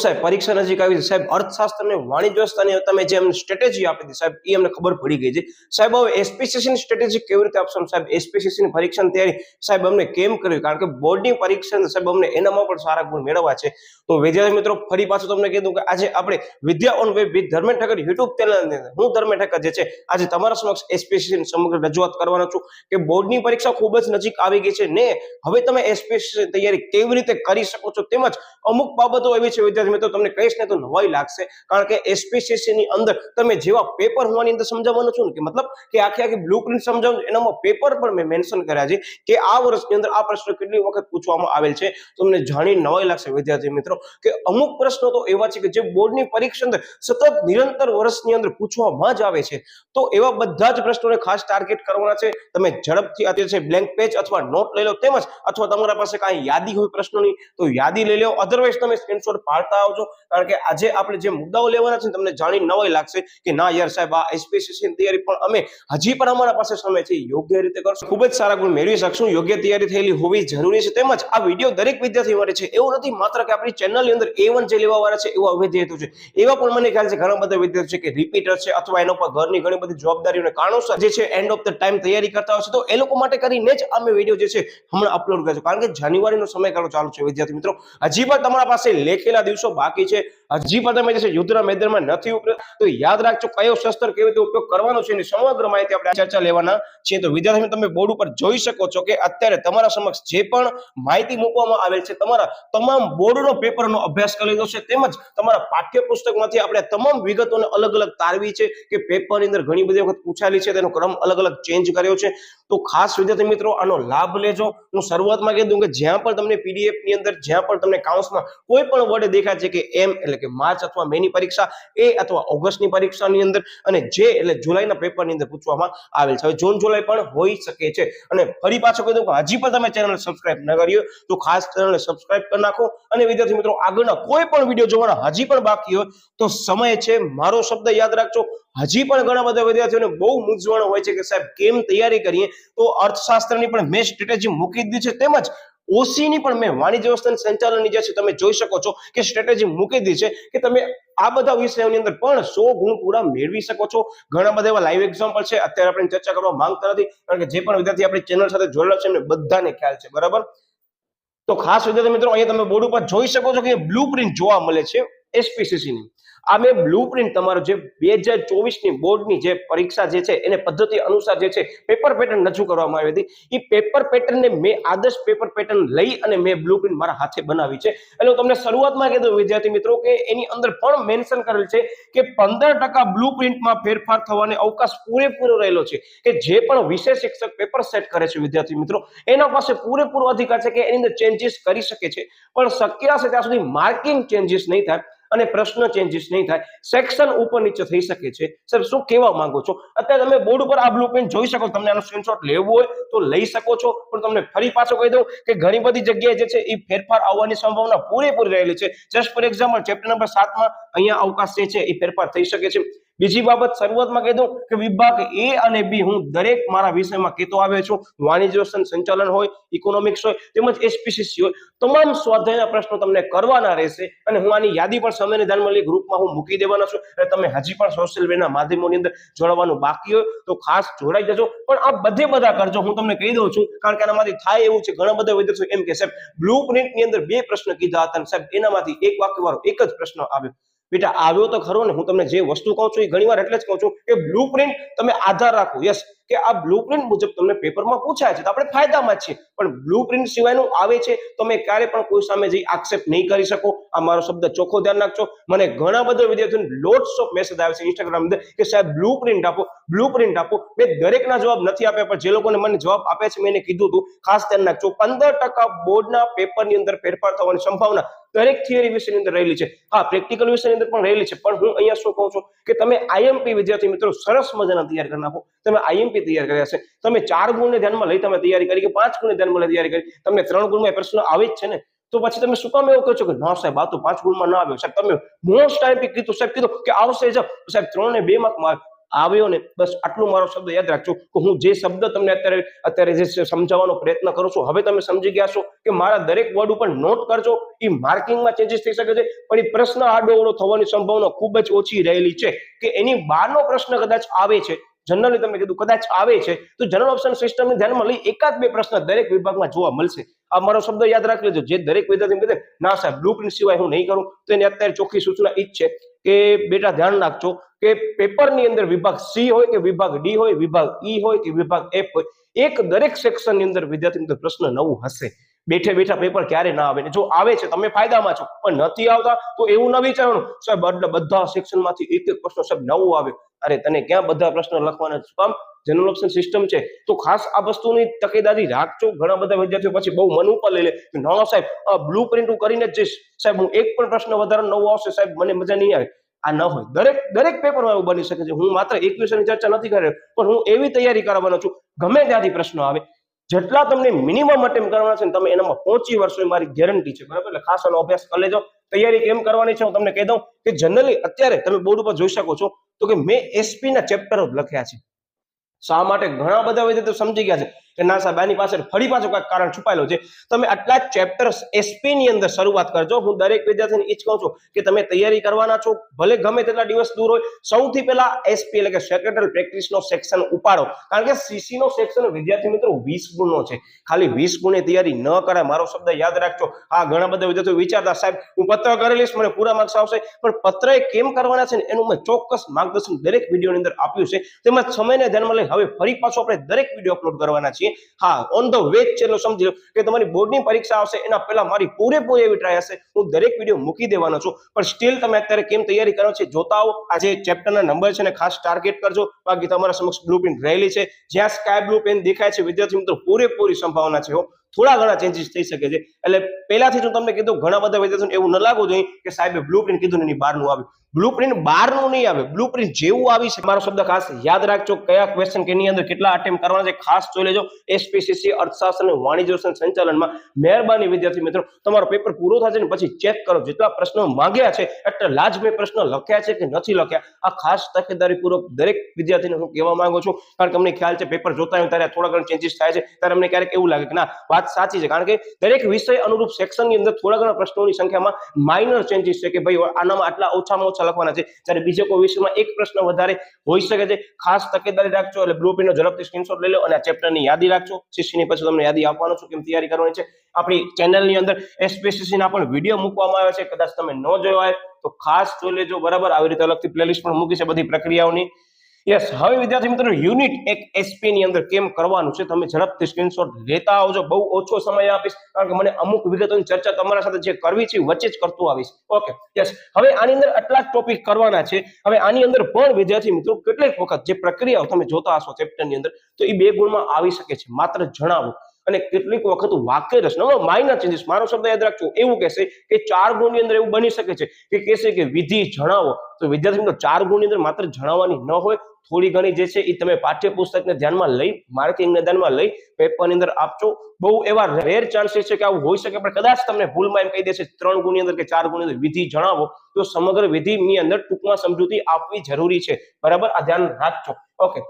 સાહેબ પરીક્ષા નજીક આવી છે સાહેબ, અર્થશાસ્ત્ર અને વાણિજ્ય વ્યવસ્થાની તમે જે અમને સ્ટ્રેટેજી આપી હતી સાહેબ એ અમને ખબર પડી ગઈ છે સાહેબ. હવે એસપીસીસી ની સ્ટ્રેટેજી કેવી રીતે આપશો સાહેબ? એસપીસીસી ની પરીક્ષાની તૈયારી સાહેબ અમને કેમ કરવી, કારણ કે બોર્ડની પરીક્ષા સાહેબ અમને એનામાં પણ સારા ગુણ મેળવવા છે. તો વિદ્યાર્થી મિત્રો ફરી પાછું તમને કીધું કે આજે આપણે Vidya on web with Dharmendra Thakkar YouTube channel ની અંદર હું ધર્મેન્દ્ર ઠક્કર જે છે આજે તમારા સમક્ષ એસપીસીસી ની સમગ્ર રજૂઆત કરવાનો છું કે બોર્ડની પરીક્ષા ખૂબ જ નજીક આવી ગઈ છે ને હવે તમે એસપીસીસી તૈયારી કેવી રીતે કરી શકો છો, તેમજ અમુક બાબતો એવી છે વિદ્યાર્થી મિત્રો તમને કહીશ ને તો નવાઈ લાગશે, કારણ કે એસપીસીસી ની અંદર તમે જેવા પેપર હોવાની અંદર સમજાવવાનું છું ને કે મતલબ કે આખી બ્લુપ્રિન્ટ સમજાવવાનું, એનામાં પેપર પણ મેં મેન્શન કર્યા છે કે આ વર્ષની અંદર આ પ્રશ્ન કેટલી વખત પૂછવામાં આવેલ છે. તમને જાણી નવાઈ લાગશે વિદ્યાર્થી મિત્રો કે અમુક પ્રશ્નો તો એવા છે કે જે બોર્ડની પરીક્ષા અંદર સતત નિરંતર વર્ષની અંદર પૂછવામાં જ આવે છે. તો એવા બધા જ પ્રશ્નોને ખાસ ટાર્ગેટ કરવાના છે. તમે ઝડપથી અત્યારે છે બ્લેન્ક પેજ અથવા નોટ લઈ લો, તેમજ અથવા તમારા પાસે કાંઈ યાદી હોય પ્રશ્નોની તો યાદી લઈ લો, અધરવાઇઝ તમે સ્ક્રીનશોટ પાડતા આવજો, કારણ કે આજે આપણે જે મુદ્દાઓ લેવાના છે તમને જાણી નવાઈ લાગશે કે ના યાર સાહેબ આ એસપીસીસી ની તૈયારી પણ અમે હજી પણ અમારા પાસે સમય છે યોગ્ય રીતે કરશું, ખૂબ જ સારા ગુણ મેળવી શકશું. યોગ્ય તૈયારી થયેલી હોવી જરૂરી છે. તેમજ આ વિડીયો દરેક વિદ્યાર્થી માટે છે, એવું નથી માત્ર કે આપણી ચેનલની અંદર A1 જે લેવા વાળા છે એવા વિદ્યાર્થીઓ છે, એવા પણ મને ખ્યાલ છે ઘણા બધા વિદ્યાર્થીઓ છે કે રિપીટર છે અથવા એના પર ઘરની ઘણી બધી જવાબદારીઓને કારણોસર જે છે એન્ડ ઓફ ધ ટાઈમ તૈયારી કરતા હોય છે, તો એ લોકો માટે કરીને જ અમે વિડીયો જે છે હમણાં અપલોડ કર્યો, કારણ કે જાન્યુઆરીનો સમયગાળો ચાલુ છે વિદ્યાર્થી મિત્રો. હજી પણ તમારા પાસે લેખેલા દિવસો બાકી છે, હજી પણ તમે જે છે યુદ્ધના મેદાનમાં નથી ઉતર્યા તો યાદ રાખજો કયો શસ્ત્ર કેવી રીતે ઉપયોગ કરવાનો છે એની સમગ્ર માહિતી આપણે ચર્ચા લેવાના છે. તો વિદ્યાર્થી તમે બોર્ડ ઉપર જોઈ શકો છો કે અત્યારે તમારા સમક્ષ જે પણ માહિતી મૂકવામાં આવેલ છે તમારા તમામ બોર્ડનો પેપરનો અભ્યાસ કરી લીધો છે, તેમજ તમારા પાઠ્યપુસ્તકમાંથી આપણે તમામ વિગતોને અલગ અલગ તારવી છે કે પેપરની અંદર ઘણી બધી વખત પૂછાયેલી છે, તેનો ક્રમ અલગ અલગ ચેન્જ કર્યો છે. તો ખાસ વિદ્યાર્થી મિત્રો આનો લાભ લેજો. હું શરૂઆતમાં કહી દઉં કે જ્યાં પણ તમને પીડીએફ ની અંદર જ્યાં પણ તમને કાઉન્સમાં કોઈ પણ વર્ડ દેખાય છે કે એમ એટલે કે માર્ચ અથવા મેની પરીક્ષા, એ અથવા ઓગસ્ટની પરીક્ષાની અંદર, અને જે એટલે જુલાઈના પેપરની અંદર પૂછવામાં આવેલ છે. હવે જૂન જુલાઈ પણ હોઈ શકે છે. અને ફરી પાછો કહી દઉં કે હજી પણ તમે ચેનલ સબસ્ક્રાઇબ ન કરી હોય તો ખાસ ચેનલને સબસ્ક્રાઇબ કરી નાખો. અને વિદ્યાર્થી મિત્રો આગળના કોઈ પણ વિડીયો જોવાના હજી પણ બાકી હોય તો સમય છે, મારો શબ્દ યાદ રાખજો. હજી પણ ઘણા બધા વિદ્યાર્થીઓને બહુ મૂંઝવણ હોય છે કે સાહેબ કેમ તૈયારી કરીએ, તો અર્થશાસ્ત્રની પણ મેં સ્ટ્રેટેજી મૂકી દીધી છે, તેમજ ઓસી ની પણ મેં વાણિજ્ય વ્યવસ્થાના સંચાલનની જે છે તમે જોઈ શકો છો કે સ્ટ્રેટેજી મૂકી દીધી છે કે તમે આ બધા વિષયોની અંદર પણ 100 ગુણ પૂરા મેળવી શકો છો. ઘણા બધા એવા લાઈવ એક્ઝામ્પલ છે, અત્યારે આપણે ચર્ચા કરવા માંગતા નથી, કારણ કે જે પણ વિદ્યાર્થી આપણી ચેનલ સાથે જોડેલા છે એમને બધાને ખ્યાલ છે, બરાબર. તો ખાસ વિદ્યાર્થી મિત્રો અહીંયા તમે બોર્ડ ઉપર જોઈ શકો છો કે બ્લુપ્રિન્ટ જોવા મળે છે એસપીસીસી ની. આ મેં બ્લુપ્રિન્ટ તમારો જે 2024 ની બોર્ડની જે પરીક્ષા જે છે એને પદ્ધતિ અનુસાર જે છે પેપર પેટર્ન રજૂ કરવામાં આવી હતી, એ પેપર પેટર્નને મેં આદર્શ પેપર પેટર્ન લઈ અને મેં બ્લુપ્રિન્ટ મારા હાથે બનાવી છે. એટલે હું તમને શરૂઆતમાં કીધું વિદ્યાર્થી મિત્રો કે એની અંદર પણ મેન્શન કરેલ છે કે 15% બ્લુપ્રિન્ટમાં ફેરફાર થવાનો અવકાશ પૂરેપૂરો રહેલો છે, કે જે પણ વિષય શિક્ષક પેપર સેટ કરે છે વિદ્યાર્થી મિત્રો એના પાસે પૂરેપૂરો અધિકાર છે કે એની અંદર ચેન્જીસ કરી શકે છે, પણ શક્ય હશે ત્યાં સુધી માર્કિંગ ચેન્જીસ નહીં થાય અને પ્રશ્ન ચેન્જીસ નહીં થાય, સેક્શન ઉપર નીચે થઈ શકે છે. સર શું કહેવા માંગો છો? અત્યારે તમે બોર્ડ ઉપર આ બ્લુપ્રિન્ટ જોઈ શકો, તમને આનો સ્ક્રીનશોટ લેવો હોય તો લઈ શકો છો, પણ તમને ફરી પાછો કહી દઉં કે ઘણી બધી જગ્યાએ જે છે એ ફેરફાર આવવાની સંભાવના પૂરેપૂરી રહેલી છે. Just for example chapter number 7 માં અહીંયા અવકાશ જે છે એ ફેરફાર થઈ શકે છે. બીજી બાબત શરૂઆતમાં કહી દઉં કે વિભાગ A અને B હું દરેક મારા વિષયમાં કહેતો આવ્યો છું, વાણિજ્ય સંચાલન હોય, ઇકોનોમિક્સ હોય, તેમજ એસપીસીસી હોય, તમામ સ્વાધ્યાયના પ્રશ્નો તમને કરવાના રહેશે. અને હું આની યાદી પણ સમયને ધ્યાનમાં લઈ ગ્રુપમાં હું મૂકી દેવાનો છું, એટલે તમે હજી પણ સોશિયલ મીડિયાના માધ્યમોની અંદર જોડવાનું બાકી હોય તો ખાસ જોડાઈ જજો. પણ આ બધા કરજો, હું તમને કહી દઉં છું, કારણ કે આનામાંથી થાય એવું છે ઘણા બધા વિદ્યાર્થીઓ એમ કે સાહેબ બ્લુપ્રિન્ટની અંદર 2 પ્રશ્ન કીધા હતા અને સાહેબ એનામાંથી એક વાક્યવાળો એક જ પ્રશ્ન આવ્યો. બેટા આવ્યો તો ખરો ને, હું તમને જે વસ્તુ કહું છું એ ઘણીવાર એટલે જ કહું છું કે બ્લુપ્રિન્ટ તમે આધાર રાખો. યસ કે આ બ્લુપ્રિન્ટ મુજબ તમને પેપરમાં પૂછાય છે તો આપણે ફાયદામાં જ છીએ, પણ બ્લુપ્રિન્ટ સિવાયનું આવે છે તમે ક્યારે પણ કોઈ સામે જઈ આક્ષેપ નહીં કરી શકો. આ મારો શબ્દ ચોખ્ખો ધ્યાન રાખજો. મને ઘણા બધા વિદ્યાર્થીઓને લોટ્સ ઓફ મેસેજ આવે છે ઇન્સ્ટાગ્રામ પર કે સાહેબ બ્લુપ્રિન્ટ આપો, બ્લુપ્રિન્ટ આપો. મેં દરેકના જવાબ નથી આપ્યા, પણ જે લોકોને મને જવાબ આપ્યા છે મેં એને કીધું હતું ખાસ ધ્યાન રાખજો. 15% બોર્ડના પેપરની અંદર ફેરફાર થવાની સંભાવના દરેક થિયરી વિષયની અંદર રહેલી છે. હા, પ્રેક્ટિકલ વિષયની અંદર પણ રહેલી છે, પણ હું અહીંયા શું કહું છું કે તમે આઈએમપી વિદ્યાર્થી મિત્રો સરસ મજાના તૈયાર કરી નાખો. તમે આઈએમપી તૈયાર કર્યા છે, તમે 4 ગુણને ધ્યાનમાં લઈ તમે તૈયારી કરી કે 5 ગુણને ધ્યાનમાં લઈ તૈયારી કરી, તમને 3 ગુણમાં પ્રશ્ન આવે જ છે ને, તો પછી તમે શું કામ એવું કહો છો કે ના સાહેબ આ તો 5 ગુણમાં ના આવ્યો? સાહેબ તમે મોસ્ટ આઈએમપી કીધું, સાહેબ કીધું કે આવશે જ સાહેબ 3 ને 2 માર્કમાં. આવ્યો ને, બસ આટલું મારો શબ્દ યાદ રાખજો કે હું જે શબ્દ તમને અત્યારે જે સમજાવવાનો પ્રયત્ન કરું છું, હવે તમે સમજી ગયા છો કે મારા દરેક વર્ડ ઉપર નોટ કરજો. એ માર્કિંગમાં ચેન્જીસ થઈ શકે છે, પણ એ પ્રશ્ન આડોઅવળો થવાની સંભાવના ખૂબ જ ઓછી રહેલી છે કે એની બહારનો પ્રશ્ન કદાચ આવે છે. જનરલી તમે કીધું કદાચ આવે છે તો જનરલ ઓપ્શન સિસ્ટમને ધ્યાનમાં લઈ એકાદ બે પ્રશ્ન દરેક વિભાગમાં જોવા મળશે. આ મારો શબ્દ યાદ રાખી લેજો. જે દરેક વિદ્યાર્થી કહે ના સાહેબ બ્લુપ્રિન્ટ સિવાય હું નહીં કરું, તો એની અત્યારે ચોખ્ખી સૂચના ઈ જ છે કે બેટા ધ્યાન રાખજો કે પેપરની અંદર વિભાગ સી હોય કે વિભાગ ડી હોય, વિભાગ ઈ હોય કે વિભાગ એફ હોય, એક દરેક સેક્શનની અંદર વિદ્યાર્થી પ્રશ્ન નવું હશે. બેઠે બેઠા પેપર ક્યારે ના આવે, જો આવે છે તમે ફાયદામાં છો, પણ નથી આવતા તો એવું ન વિચારવાનું સાહેબ એટલે બધા સેક્શનમાંથી એક એક પ્રશ્ન સાહેબ નવું આવે. અરે તને ક્યાં બધા પ્રશ્નો લખવાના છે? કામ જનરલ ઓપ્શન સિસ્ટમ છે તો ખાસ આ વસ્તુની તકેદારી રાખજો. ઘણા બધા વિદ્યાર્થીઓ પછી બહુ મન ઉપર લઈ લે કે ના સાહેબ આ બ્લુ પ્રિન્ટ હું કરીને જ જઈશ, સાહેબ હું એક પણ પ્રશ્ન વધારે નવો આવશે સાહેબ મને મજા નહીં આવે. આ ન હોય. દરેક પેપરમાં એવું બની શકે છે. હું માત્ર એક વિષયની ચર્ચા નથી કરી રહ્યો, પણ હું એવી તૈયારી કરવાનો છું ગમે ત્યાંથી પ્રશ્નો આવે, જેટલા તમને મિનિમમ અટેમ્પ્ટ કરવાના છે ને તમે એનામાં પહોંચી વળશો એ મારી ગેરંટી છે. બરાબર, એટલે ખાસ આનો અભ્યાસ કરી લેજો. તૈયારી કેમ કરવાની છે હું તમને કહી દઉં કે જનરલી અત્યારે તમે બોર્ડ ઉપર જોઈ શકો છો તો કે મેં એસપી ના ચેપ્ટરો લખ્યા છે. શા માટે? ઘણા બધા વિદ્યાર્થીઓ સમજી ગયા છે કે ના સાહેબ આની પાછળ ફરી પાછું કઈક કારણ છુપાયેલું છે. તમે આટલા ચેપ્ટર્સ એસપી ની અંદર શરૂઆત કરજો. હું દરેક વિદ્યાર્થીને એ જ કહું છું કે તમે તૈયારી કરવાના છો, ભલે ગમે તેટલા દિવસ દૂર હોય, સૌથી પહેલા એસપી એટલે કે સેક્રેટરી પ્રેક્ટિસ નો સેક્શન ઉપાડો. કારણ કે સીસી નો સેક્શન વિદ્યાર્થી મિત્રો 20 ગુણનો છે. ખાલી 20 ગુણની તૈયારી ન કરાય. મારો શબ્દ યાદ રાખજો. હા, ઘણા બધા વિદ્યાર્થીઓ વિચારતા સાહેબ હું પત્ર કરી લઈશ મને પૂરા માર્ક્સ આવશે, પણ પત્ર એ કેમ કરવાના છે ને એનું મેં ચોક્કસ માર્ગદર્શન દરેક વિડીયોની અંદર આપ્યું છે. તેમજ સમયને ધ્યાનમાં લઈ હવે ફરી પાછો આપણે દરેક વિડીયો અપલોડ કરવાના છીએ. હા, ઓન ધ વે ચેલો સમજી લો કે તમારી બોર્ડની પરીક્ષા આવશે એના પહેલા મારી પૂરેપૂરી એવી ટ્રાય હશે, હું દરેક વિડીયો મૂકી દેવાનો છું. પણ સ્ટીલ તમે અત્યારે કેમ તૈયારી કરો છો જોતા આવો. આ જે ચેપ્ટરના નંબર છે ને ખાસ ટાર્ગેટ કરજો. બાકી તમારા સમક્ષ બ્લુપ્રિન્ટ રહેલી છે. જ્યાં સ્કાય બ્લુ પેન દેખાય છે વિદ્યાર્થી મિત્રો પૂરેપૂરી સંભાવના છે. થોડા ઘણા ચેન્જીસ થઈ શકે છે. એટલે પહેલાથી જ હું તમને કીધું ઘણા બધા વિદ્યાર્થીઓને એવું ન લાગવું જોઈએ કે સાહેબે બ્લુપ્રિન્ટ કીધું ને એની બહારનું આવ્યું. બ્લુપ્રિન્ટ બહારનું નહીં આવે, બ્લુપ્રિન્ટ જેવું આવી છે. મારો શબ્દ ખાસ યાદ રાખજો. કયા ક્વેશ્ચન કેની અંદર કેટલા અટેમ્પ્ટ કરવાના છે ખાસ જોઈ લેજો. એસપીસીસી અર્થશાસ્ત્ર અને વાણિજ્ય સંચાલનમાં મહેરબાની વિદ્યાર્થી મિત્રો તમારો પેપર પૂરો થશે ને પછી ચેક કરો જેટલા પ્રશ્નો માંગ્યા છે એટલા જ મેં પ્રશ્નો લખ્યા છે કે નથી લખ્યા. આ ખાસ તકેદારી પૂર્વક દરેક વિદ્યાર્થીને હું કહેવા માંગુ છું. કારણ કે અમને ખ્યાલ છે પેપર જોતા હોય ત્યારે થોડા ઘણા ચેન્જીસ થાય છે ત્યારે અમને ક્યારેક એવું લાગે કે ના વાત સાચી છે. કારણ કે દરેક વિષય અનુરૂપ સેક્શનની અંદર થોડા ઘણા પ્રશ્નોની સંખ્યામાં માઇનર ચેન્જીસ છે કે ભાઈ આનામાં આટલા ઓછામાં ઓછા લખવાના છે, જ્યારે બીજા કોઈ વિષયમાં એક પ્રશ્ન વધારે હોઈ શકે છે. ખાસ તકેદારી રાખજો. એટલે બ્લુપ્રિન્ટનો ઝડપથી સ્ક્રીનશોટ લઈ લો અને આ ચેપ્ટરની યાદી રાખજો. સીસીની પછી તમને યાદી આપવાનો છું કેમ તૈયારી કરવાની છે. આપણી ચેનલની અંદર એસપીસીસી ના પણ વિડીયો મૂકવામાં આવ્યા છે, કદાચ તમે ન જોયો હોય તો ખાસ જોઈ લેજો. બરાબર, આવી રીતે અલગથી પ્લેલિસ્ટ પણ મૂકી છે બધી પ્રક્રિયાઓની. યસ, હવે વિદ્યાર્થી મિત્રો યુનિટ એક એસપી ની અંદર કેમ કરવાનું છે તમે ઝડપથી સ્ક્રીનશોટ લેતા આવજો. બહુ ઓછો સમય આપીશ કારણ કે મને અમુક વિગતોની ચર્ચા તમારા સાથે જે કરવી છે વચ્ચે જ કરતો આવીશ. ઓકે, યસ, હવે આની અંદર આટલા જ ટોપિક કરવાના છે. હવે આની અંદર પણ વિદ્યાર્થી મિત્રો કેટલીક વખત જે પ્રક્રિયાઓ તમે જોતા હશો ચેપ્ટરની અંદર તો એ 2 ગુણમાં આવી શકે છે. માત્ર જણાવો. અને કેટલીક વખત વાક્ય રચના માઇનર ચેન્જીસ, મારો શબ્દ યાદ રાખજો, એવું કહેશે કે 4 ગુણની અંદર એવું બની શકે છે કે કહેશે કે વિધિ જણાવો. તો વિદ્યાર્થી મિત્રો 4 ગુણની અંદર માત્ર જણાવવાની ન હોય, થોડી ઘણી જે છે એ તમે પાઠ્યપુસ્તકને ધ્યાનમાં લઈ માર્કિંગને ધ્યાનમાં લઈ પેપરની અંદર આપજો. બહુ એવા રેર ચાન્સીસ છે કે આવું હોઈ શકે, પણ કદાચ તમને ભૂલમાં એમ કહી દેશે 3 ગુણની અંદર કે 4 ગુણની અંદર વિધિ જણાવો તો સમગ્ર વિધિની અંદર ટૂંકમાં સમજૂતી આપવી જરૂરી છે. બરાબર, આ ધ્યાન રાખજો. ઓકે,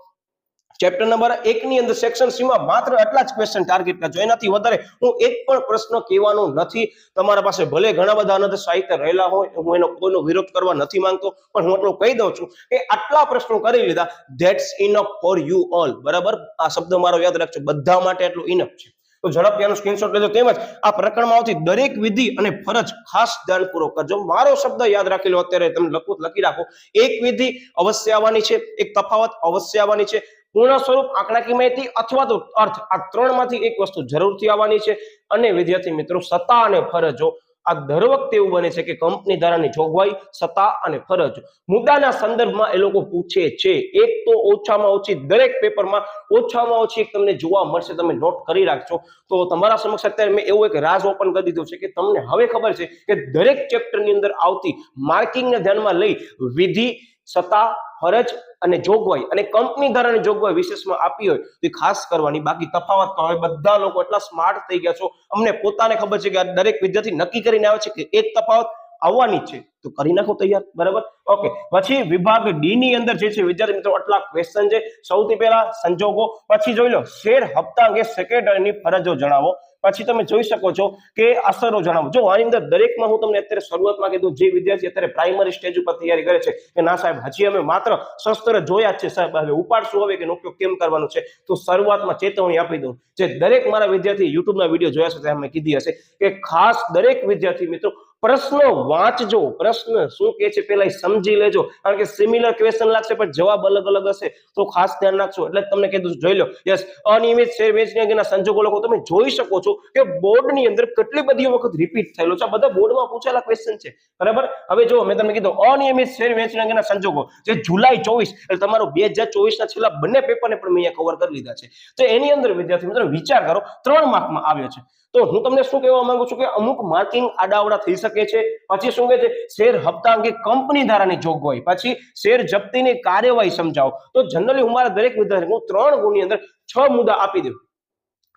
ચેપ્ટર નંબર 1 ની અંદર સેક્શન સી માં માત્ર આટલા જ ક્વેશ્ચન ટાર્ગેટ કરજો, એનાથી વધારે હું એક પણ પ્રશ્ન કહેવાનો નથી. તમારા પાસે ભલે ઘણા બધા અનંત સાહિત્ય રહેલા હોય, હું એનો કોઈનો વિરોધ કરવા નથી માંગતો, પણ હું એટલું કહી દઉં છું કે આટલા પ્રશ્નો કરી લીધા, that's enough for you all. બરાબર, આ શબ્દ મારો યાદ રાખજો, બધા માટે એટલું ઇનફ છે. તો ઝડપથી આનો સ્ક્રીનશોટ લેજો. તેમજ આ પ્રકરણમાં આવતી દરેક વિધિ અને ફરજ ખાસ ધ્યાનપૂર્વક કરજો. મારો શબ્દ યાદ રાખી લો, અત્યારે તમે લખી રાખો. એક વિધિ અવશ્ય આવવાની છે, એક તફાવત અવશ્ય આવવાની છે, પૂર્ણ સ્વરૂપ આંકડાકીય માહિતી અથવા તો અર્થ, આ 3 માંથી એક વસ્તુ જરૂરથી આવવાની છે. અને વિદ્યાર્થી મિત્રો સત્તા અને ફરજો, આ દર વખતે એવું બને છે કે કંપની ધારાની જોગવાઈ, સત્તા અને ફરજ મુદ્દાના સંદર્ભમાં એ લોકો પૂછે છે. એક તો ઓછામાં ઓછી દરેક પેપરમાં ઓછામાં ઓછી એક તમને જોવા મળશે, તમે નોટ કરી રાખજો. તો તમારા સમક્ષ અત્યારે મેં એવું એક રાજ ઓપન કરી દીધું છે કે તમને હવે ખબર છે કે દરેક ચેપ્ટરની અંદર આવતી માર્કિંગને ધ્યાનમાં લઈ વિધિ, સત્તા, ફરજ અને જોગવાઈ અને કંપની ધારાની જોગવાઈ વિશેષમાં આપી હોય તો ખાસ કરવાની. બાકી તફાવત તો હવે બધા લોકો એટલા સ્માર્ટ થઈ ગયા છો, અમને પોતાને ખબર છે કે દરેક વિદ્યાર્થી નક્કી કરીને આવે છે કે એક તફાવત આવવાની જ છે, તો કરી નાખો તૈયાર, બરાબર. ઓકે, પછી વિભાગ ડી ની અંદર જે છે વિદ્યાર્થી મિત્રો આટલા ક્વેશ્ચન છે. સૌથી પહેલા સંજોગો, પછી જોઈ લો શેર હપ્તાંગે સેક્રેટરીની ફરજો જણાવો, પછી તમે જોઈ શકો છો કે અસરો જણાવો. જો આની અંદર દરેકમાં હું તમને અત્યારે શરૂઆતમાં કીધું, જે વિદ્યાર્થી અત્યારે પ્રાઇમરી સ્ટેજ ઉપર તૈયારી કરે છે કે ના સાહેબ હજી અમે માત્ર શસ્ત્ર જોયા જ છે સાહેબ, હવે ઉપાડશું હવે કે ઉપયોગ કેમ કરવાનો છે, તો શરૂઆતમાં ચેતવણી આપી દઉં. જે દરેક મારા વિદ્યાર્થી યુટ્યુબના વિડીયો જોયા છે ત્યાં મેં કીધી હશે કે ખાસ દરેક વિદ્યાર્થી મિત્રો પ્રશ્ન વાંચજો, પ્રશ્ન શું કે છે પેલા સમજી લેજો, કારણ કે સિમિલર ક્વેશ્ચન લાગશે પણ જવાબ અલગ અલગ હશે, તો ખાસ ધ્યાન રાખજો. એટલે તમને કીધું જોઈ લો. યસ, અનિયમિત શેર વેચણી અંગેના સંજોગો લખો. તમે જોઈ શકો છો કે બોર્ડની અંદર કેટલી બધી વખત રિપીટ થયેલો છે, આ બધા બોર્ડમાં પૂછેલા ક્વેશ્ચન છે, બરાબર. હવે જો મેં તમને કીધું અનિયમિત શેર વેચણી અંગેના સંજોગો, જે જુલાઈ 24 એટલે તમારું 2024 ના છેલ્લા બંને પેપરને પણ મેં અહીંયા કવર કરી લીધા છે. તો એની અંદર વિદ્યાર્થી મિત્રો વિચાર કરો 3 માર્કમાં આવ્યો છે. તો હું તમને શું કહેવા માંગુ છું કે અમુક માર્કિંગ આડાવડા થઈ શકે છે. પછી શું કહે છે, શેર હપ્તા અંગે કંપની ધારાની જોગવાઈ, પછી શેર જપ્તીની કાર્યવાહી સમજાવો. તો જનરલી હું મારા દરેક વિદ્યાર્થી હું 3 ગુણની અંદર 6 મુદ્દા આપી દઉં,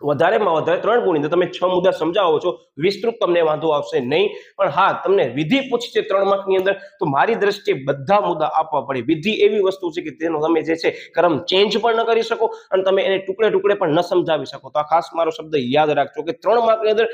વધારેમાં વધારે 3 ગુણની અંદર તમે 6 મુદ્દા સમજાવો છો, વિસ્તૃત તમને વાંધો આવશે નહીં. પણ હા, તમને વિધિ પૂછી છે 3 માર્કની અંદર, તો મારી દ્રષ્ટિએ બધા મુદ્દા આપવા પડે. વિધિ એવી વસ્તુ છે કે તેનો તમે જે છે ક્રમ ચેન્જ પણ ન કરી શકો અને તમે એને ટુકડે ટુકડે પણ ન સમજાવી શકો. તો આ ખાસ મારો શબ્દ યાદ રાખજો કે 3 માર્કની અંદર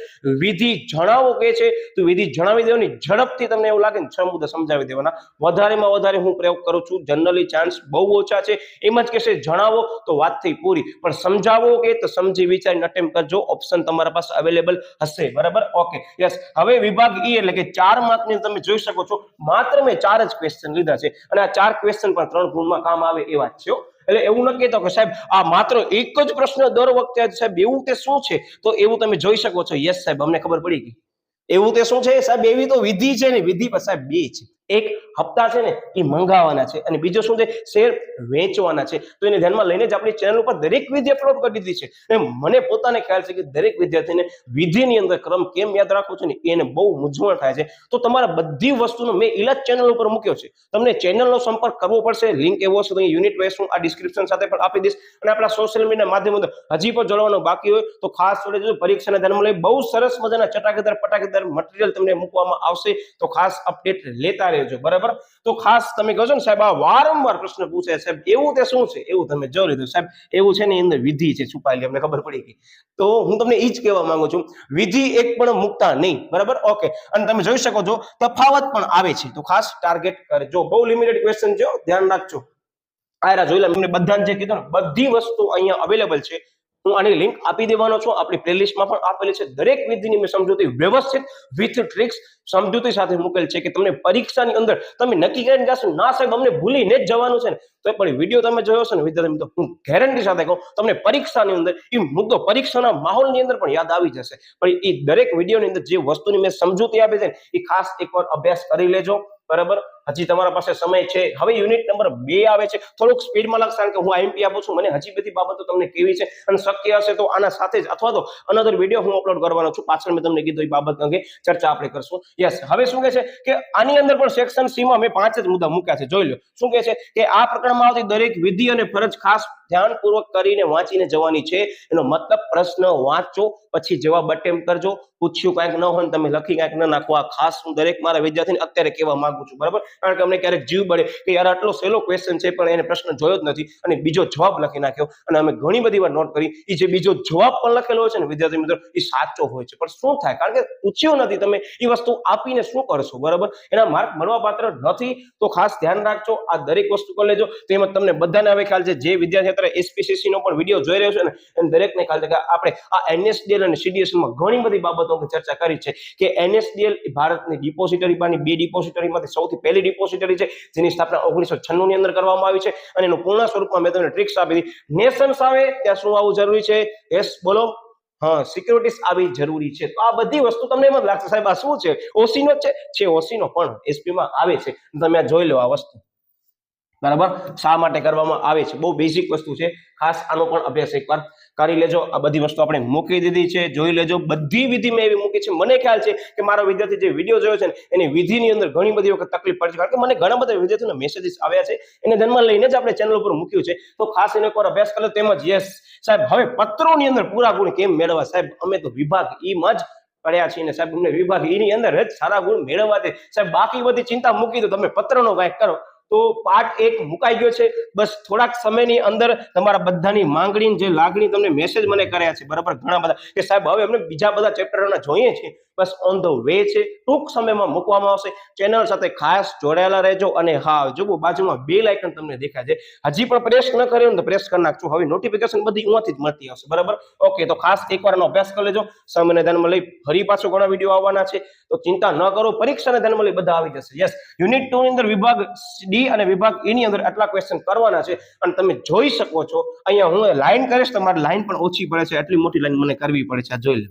વિધિ જણાવો કે છે તો વિધિ જણાવી દેવાની, ઝડપથી તમને એવું લાગે ને 6 મુદ્દા સમજાવી દેવાના. વધારેમાં વધારે હું પ્રયોગ કરું છું, જનરલી ચાન્સ બહુ ઓછા છે. એમ જ કહેશે જણાવો તો વાત થઈ પૂરી, પણ સમજાવો કે તો સમજી વિચાર અટેમ્પ્ટ કરજો, ઓપ્શન તમારા પાસે અવેલેબલ હશે, બરાબર. Okay, yes. હવે વિભાગ ઈ એટલે કે 4 માર્કની તમે જોઈ શકો છો માત્ર મેં 4 જ ક્વેશ્ચન લીધા છે અને આ 4 ક્વેશ્ચન પણ 3 ગુણમાં કામ આવે એવા જ છે. એટલે એવું ન કહેતો કે સાહેબ આ માત્ર એક જ પ્રશ્ન દર વખતે સાહેબ એવું તે શું છે, તો એવું તમે જોઈ શકો છો. યસ સાહેબ, અમને ખબર પડી ગઈ. એવું તે શું છે સાહેબ, એવી તો વિધિ છે ને, વિધિ પર સાહેબ 2 છે. એક હપ્તા છે ને એ મંગાવવાના છે અને બીજો શું છે, શેર વેચવાના છે. તો એને ધ્યાનમાં લઈને જ આપણી ચેનલ ઉપર દરેક વિધિ અપલોડ કરી દીધી છે. અને મને પોતાને ખ્યાલ છે કે દરેક વિદ્યાર્થીને વિધિની અંદર ક્રમ કેમ યાદ રાખવો છે ને એને બહુ મૂંઝવણ થાય છે. તો તમારા બધી વસ્તુનો મેં ઈલાજ ચેનલ ઉપર મૂક્યો છે. તમને ચેનલનો સંપર્ક કરવો પડશે, લિંક એવો છે તો યુનિટ વાઇઝ હું આ ડિસ્ક્રિપ્શન સાથે પણ આપી દઈશ અને આપણા સોશિયલ મીડિયા માધ્યમો હજી પણ જોડવાનું બાકી હોય તો ખાસ જોડે જો પરીક્ષાના ધ્યાનમાં લઈ બહુ સરસ મજાના ચટાકેદાર પટાકેદાર મટીરિયલ તમને મૂકવામાં આવશે, તો ખાસ અપડેટ લેતા રહેજો, બરાબર. તો ખાસ તમે કહો છો ને સાહેબ આ વારંવાર પ્રશ્ન પૂછે સાહેબ એવું તે શું છે, એવું તમે જોઈ લીધું સાહેબ, એવું છે ને અંદર વિધિ છે છુપાયેલી, અમને ખબર પડી ગઈ. તો હું તમને એ જ કહેવા માંગુ છું, વિધિ એક પણ મુકતા નહીં, બરાબર. ઓકે, અને તમે જોઈ શકો છો તફાવત પણ આવે છે, તો ખાસ ટાર્ગેટ કરજો. બહુ લિમિટેડ ક્વેશ્ચન છે, ધ્યાન રાખજો. આયરા જોઈ લો, તમને બધાને જે કીધું ને બધી વસ્તુ અહીંયા અવેલેબલ છે. હું આની લિંક આપી દેવાનો છું, આપણી પ્લેલિસ્ટમાં પણ આપેલી છે. દરેક વિધિની મેં સમજૂતી વ્યવસ્થિત વિથ ટ્રિક્સ સમજૂતી સાથે મૂકેલ છે કે તમને પરીક્ષાની અંદર તમે નક્કી કરીને જશો ના સાહેબ અમને ભૂલીને જ જવાનું છે ને, તો પણ વિડીયો તમે જોયો છે ને વિદ્યાર્થી મિત્રો, હું ગેરંટી સાથે કહું તમને પરીક્ષાની અંદર એ મુદ્દો પરીક્ષાના માહોલની અંદર પણ યાદ આવી જશે. પણ એ દરેક વિડીયોની અંદર જે વસ્તુની મેં સમજૂતી આપી છે ને એ ખાસ એકવાર અભ્યાસ કરી લેજો, બરાબર. હજી તમારા પાસે સમય છે. હવે યુનિટ નંબર 2 આવે છે, થોડુંક સ્પીડમાં લાગશે કારણ કે હું આઈએમપી આપું છું, મને હજી બધી બાબતો તમને કેવી છે અને શક્ય હશે તો આના સાથે જ અથવા તો અનધર વિડીયો હું અપલોડ કરવાનો છું, પાછળ મેં તમને કીધું એ બાબત અંગે ચર્ચા આપણે કરશું. યસ, હવે શું કહે છે કે આની અંદર પણ સેક્શન સી માં મેં 5 જ મુદ્દા મૂક્યા છે, જોઈ લો. શું કહે છે કે આ પ્રકરણમાં આવતી દરેક વિધિ અને ફરજ ખાસ ધ્યાનપૂર્વક કરીને વાંચીને જવાની છે. એનો મતલબ પ્રશ્ન વાંચો પછી જવાબ અટેમ્પ્ટ કરજો, પૂછ્યું કાંઈક ન હોય તમે લખી કાંઈક ન નાખો. આ ખાસ હું દરેક મારા વિદ્યાર્થીને અત્યારે કહેવા માંગુ છું, બરાબર. કારણ કે અમને ક્યારેક જીવ બળે કે યાર આટલો સહેલો ક્વેશ્ચન છે પણ એને પ્રશ્ન જોયો જ નથી અને બીજો જવાબ લખી નાખ્યો, અને અમે ઘણી બધી વાર નોટ કરી એ જે બીજો જવાબ પણ લખેલો હોય છે ને વિદ્યાર્થી મિત્રો એ સાચો હોય છે, પણ શું થાય કારણ કે પૂછ્યું નથી, તમે એ વસ્તુ આપીને શું કરશો, બરાબર. એના માર્ક મળવા પાત્ર નથી. તો ખાસ ધ્યાન રાખજો, આ દરેક વસ્તુ કરી લેજો. તેમજ તમને બધાને હવે ખ્યાલ છે જે વિદ્યાર્થી અત્યારે એસપીસીસી નો પણ વિડીયો જોઈ રહ્યો છે ને એને દરેકને ખ્યાલ છે કે આપણે આ એનએસડીએલ અને સીડીએસ માં ઘણી બધી બાબતો ચર્ચા કરી છે કે એનએસડીએલ ભારતની ડિપોઝિટરી પાની 2 ડિપોઝિટરીમાંથી સૌથી પહેલી ડિપોઝિટરી છે જેની સ્થાપના 1996 ની અંદર કરવામાં આવી છે અને એનું પૂર્ણ સ્વરૂપમાં મેં તમને ટ્રિક્સ આપી દીધી. નેશન્સ આવે ત્યાં શું આવવું જરૂરી છે? યસ બોલો. હા, સિક્યોરિટીઝ આવી જરૂરી છે. તો આ બધી વસ્તુ તમને એમ જ લાગશે સાહેબ આ શું છે, ઓસીનો છે ઓસીનો પણ એસપી માં આવે છે. તમે આ જોઈ લો આ વસ્તુ, બરાબર. શા માટે કરવામાં આવે છે, બહુ બેઝિક વસ્તુ છે, ખાસ આનો પણ અભ્યાસ એકવાર કરી લેજો. આ બધી વસ્તુ આપણે મૂકી દીધી છે, જોઈ લેજો. બધી વિધિ મેં એવી મૂકી છે, મને ખ્યાલ છે કે મારો વિદ્યાર્થી જે વિડીયો જોયો છે ને એની વિધિની અંદર ઘણી બધી વખત તકલીફ પડે છે, કારણ કે મને ઘણા બધા વિદ્યાર્થીઓના મેસેજીસ આવ્યા છે, એને ધ્યાનમાં લઈને જ આપણે ચેનલ ઉપર મૂક્યું છે. તો ખાસ એનો એકવાર અભ્યાસ કરો. તેમજ યસ સાહેબ હવે પત્રોની અંદર પૂરા ગુણ કેમ મેળવવા, સાહેબ અમે તો વિભાગ ઈ માં જ કર્યા છીએ ને સાહેબ અમને વિભાગ ઈ ની અંદર જ સારા ગુણ મેળવવા છે સાહેબ, બાકી બધી ચિંતા મૂકી દો, તમે પત્રનો કાંઈક કરો. તો પાર્ટ 1 મુકાઈ ગયો છે. બસ થોડાક સમયની અંદર તમારા બધાની માંગણી જે લાગણી તમને મેસેજ મને કર્યા છે બરાબર ઘણા બધા કે સાહેબ હવે અમને બીજા બધા ચેપ્ટરના જોઈએ છે, બસ ઓન ધ વે છે, ટૂંક સમયમાં મૂકવામાં આવશે. ચેનલ સાથે ખાસ જોડાયેલા રહેજો. અને હા જો બાજુમાં બેલ આઇકન તમને દેખાય છે, હજી પણ પ્રેસ ન કર્યો ને તો પ્રેસ કરી નાખજો. હવે નોટિફિકેશન બધી ઉમાંથી જ મળતી આવશે બરાબર. ઓકે, તો ખાસ એકવારનો અભ્યાસ કરી લેજો. સમયને ધ્યાનમાં લઈ ફરી પાછો ઘણા વિડીયો આવવાના છે, તો ચિંતા ન કરો. પરીક્ષાને ધ્યાનમાં લઈ બધા આવી જશે. યસ, યુનિટ 2 ની અંદર વિભાગ ડી અને વિભાગ ઈ ની અંદર આટલા ક્વેશ્ચન કરવાના છે. અને તમે જોઈ શકો છો અહીંયા હું લાઈન કરીશ, તમારી લાઈન પણ ઓછી પડે છે, એટલી મોટી લાઈન મને કરવી પડે છે. આ જોઈ લો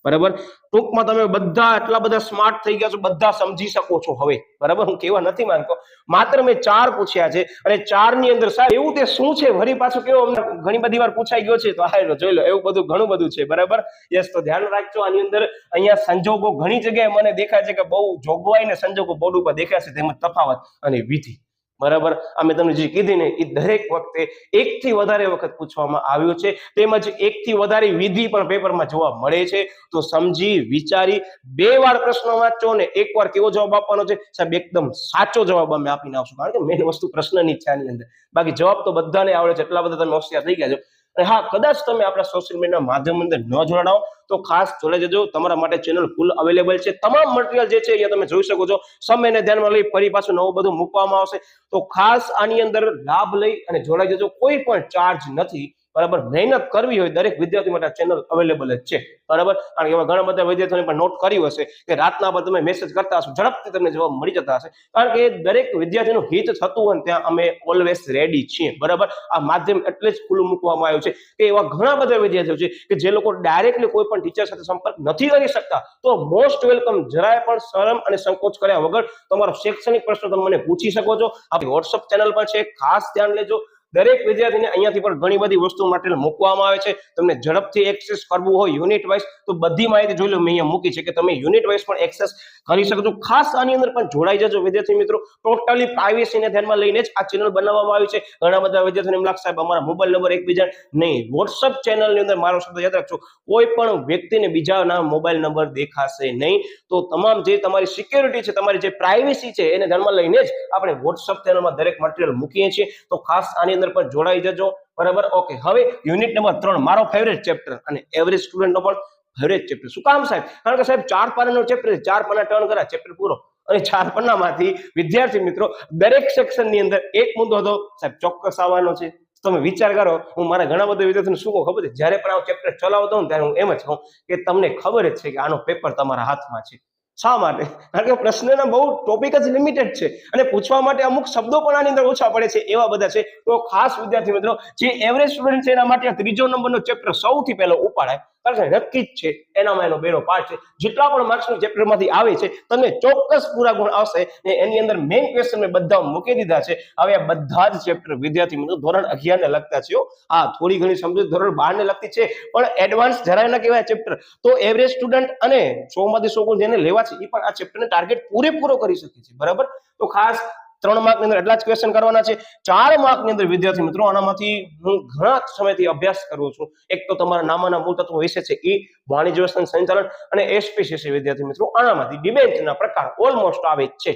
બરાબર. ટૂંકમાં તમે બધા એટલા બધા સ્માર્ટ થઈ ગયા છો, બધા સમજી શકો છો હવે બરાબર. હું કહેવા નથી માંગતો, માત્ર મેં 4 પૂછ્યા છે અને 4 ની અંદર સાહેબ એવું તે શું છે વળી પાછું કેવો અમને ઘણી બધી વાર પૂછાઈ ગયો છે, તો આ જોઈ લો એવું બધું ઘણું બધું છે બરાબર. યસ, તો ધ્યાન રાખજો. આની અંદર અહીંયા સંજોગો ઘણી જગ્યાએ મને દેખાય છે કે બહુ જોગવાઈ ને સંજોગો બોર્ડ ઉપર દેખાય છે, તેમજ તફાવત અને વિધિ બરાબર. અમે તમને જે કીધી ને એ દરેક વખતે 1 થી વધારે વખત પૂછવામાં આવ્યું છે, તેમજ 1 થી વધારે વિધિ પણ પેપરમાં જોવા મળે છે. તો સમજી વિચારી 2 વાર પ્રશ્ન વાંચો ને 1 વાર કેવો જવાબ આપવાનો છે સાહેબ, એકદમ સાચો જવાબ અમે આપીને આવશું, કારણ કે મેઇન વસ્તુ પ્રશ્નની છે આની અંદર. બાકી જવાબ તો બધાને આવડે છે, એટલા બધા તમે હોશિયાર થઈ ગયા છો. અને હા, કદાચ તમે આપણા સોશિયલ મીડિયા માધ્યમ અંદર ન જોડાઓ તો ખાસ જોડાઈ જજો. તમારા માટે ચેનલ ફૂલ અવેલેબલ છે. તમામ મટીરિયલ જે છે અહીંયા તમે જોઈ શકો છો. સમયને ધ્યાનમાં લઈ ફરી પાછું નવું બધું મૂકવામાં આવશે, તો ખાસ આની અંદર લાભ લઈ અને જોડાઈ જજો. કોઈ પણ ચાર્જ નથી બરાબર. મહેનત કરવી હોય દરેક વિદ્યાર્થી માટે ચેનલ અવેલેબલ જ છે બરાબર. કારણ કે એવા ઘણા બધા વિદ્યાર્થીઓને પણ નોટ કર્યું હશે કે રાતના પર તમે મેસેજ કરતા હશો, ઝડપથી તમને જવાબ મળી જતા હશે, કારણ કે દરેક વિદ્યાર્થીનું હિત થતું હોય ત્યાં અમે ઓલવેઝ રેડી છીએ બરાબર. આ માધ્યમ એટલે જ ખુલ્લું મૂકવામાં આવ્યું છે કે એવા ઘણા બધા વિદ્યાર્થીઓ છે કે જે લોકો ડાયરેક્ટલી કોઈ પણ ટીચર સાથે સંપર્ક નથી કરી શકતા, તો મોસ્ટ વેલકમ. જરાય પણ શરમ અને સંકોચ કર્યા વગર તમારો શૈક્ષણિક પ્રશ્ન તમે મને પૂછી શકો છો. આપણી વોટ્સઅપ ચેનલ પર છે, ખાસ ધ્યાન લેજો. દરેક વિદ્યાર્થીને અહીંયાથી પણ ઘણી બધી વસ્તુ માટે મૂકવામાં આવે છે. તમને ઝડપથી એક્સેસ કરવું હોય યુનિટ વાઇઝ તો બધી માહિતી જોઈ લો મેં અહીંયા મૂકી છે કે તમે યુનિટ વાઇઝ પણ એક્સેસ કરી શકો છો. ખાસ આની અંદર પણ જોડાઈ જજો વિદ્યાર્થી મિત્રો. ટોટલી પ્રાઇવેસીને ધ્યાનમાં લઈને જ આ ચેનલ બનાવવામાં આવી છે. ઘણા બધા વિદ્યાર્થીઓને એમ લાગે સાહેબ અમારા મોબાઈલ નંબર એકબીજા નહીં, વોટ્સઅપ ચેનલની અંદર મારો શબ્દ યાદ રાખજો, કોઈ પણ વ્યક્તિને બીજાના મોબાઈલ નંબર દેખાશે નહીં. તો તમામ જે તમારી સિક્યોરિટી છે, તમારી જે પ્રાઇવેસી છે એને ધ્યાનમાં લઈને જ આપણે વોટ્સઅપ ચેનલમાં દરેક મટીરિયલ મૂકીએ છીએ. તો ખાસ આની અંદર પણ જોડાઈ જજો બરાબર. ઓકે, હવે યુનિટ નંબર 3 મારો ફેવરેટ ચેપ્ટર અને એવરેજ સ્ટુડન્ટનો પણ ફેવરેટ ચેપ્ટર. શું કામ સાહેબ? કારણ કે સાહેબ 4 પાનાનો ચેપ્ટર છે, 4 પાના ટર્ન કર્યા ચેપ્ટર પૂરો, અને 4 પાનામાંથી વિદ્યાર્થી મિત્રો દરેક સેક્શનની અંદર એક મુદ્દો તો સાહેબ ચોક્કસ આવવાનો છે. તમે વિચાર કરો, હું મારા ઘણા બધા વિદ્યાર્થીઓને શું કહું ખબર છે, જ્યારે પણ આ ચેપ્ટર ચલાવતો હોઉં ત્યારે હું એમ જ કહું કે તમને ખબર જ છે કે આનો પેપર તમારા હાથમાં છે. શા માટે? કારણ કે પ્રશ્નના બહુ ટોપિક જ લિમિટેડ છે અને પૂછવા માટે અમુક શબ્દો પણ આની અંદર ઓછા પડે છે, એવા બધા છે. તો ખાસ વિદ્યાર્થી મિત્રો જે એવરેજ સ્ટુડન્ટ છે એના માટે 3જો નંબરનો ચેપ્ટર સૌથી પહેલો ઉપાડાય, કારણ કે નક્કી જ છે એનામાં એનો બેનો પાર્ટ છે. જેટલા પણ માર્ક્સનું ચેપ્ટરમાંથી આવે છે તમને ચોક્કસ પૂરા ગુણ આવશે. એની અંદર મેઇન ક્વેશ્ચન મેં બધા મૂકી દીધા છે. હવે આ બધા જ ચેપ્ટર વિદ્યાર્થી મિત્રો ધોરણ 11 ને લગતા છે. હા, થોડી ઘણી સમજૂતી ધોરણ 12 ને લગતી છે, પણ એડવાન્સ જરાય ન કહેવાય ચેપ્ટર. તો એવરેજ સ્ટુડન્ટ અને 100 માંથી 100 ગુણ જેને લેવા છે એ પણ આ ચેપ્ટરને ટાર્ગેટ પૂરેપૂરો કરી શકે છે બરાબર. તો ખાસ 3 માર્કની અંદર એટલા જ ક્વેશ્ચન કરવાના છે. 4 માર્કની અંદર વિદ્યાર્થી મિત્રો આનામાંથી હું ઘણા સમયથી અભ્યાસ કરું છું. એક તો તમારા નામાના મૂળ તત્વો વિશે છે એ વાણિજ્ય વ્યવસ્થાનું સંચાલન અને એસપીસીસી વિદ્યાર્થી મિત્રો આનામાંથી ડિબેન્ચરના પ્રકાર ઓલમોસ્ટ આવે જ છે.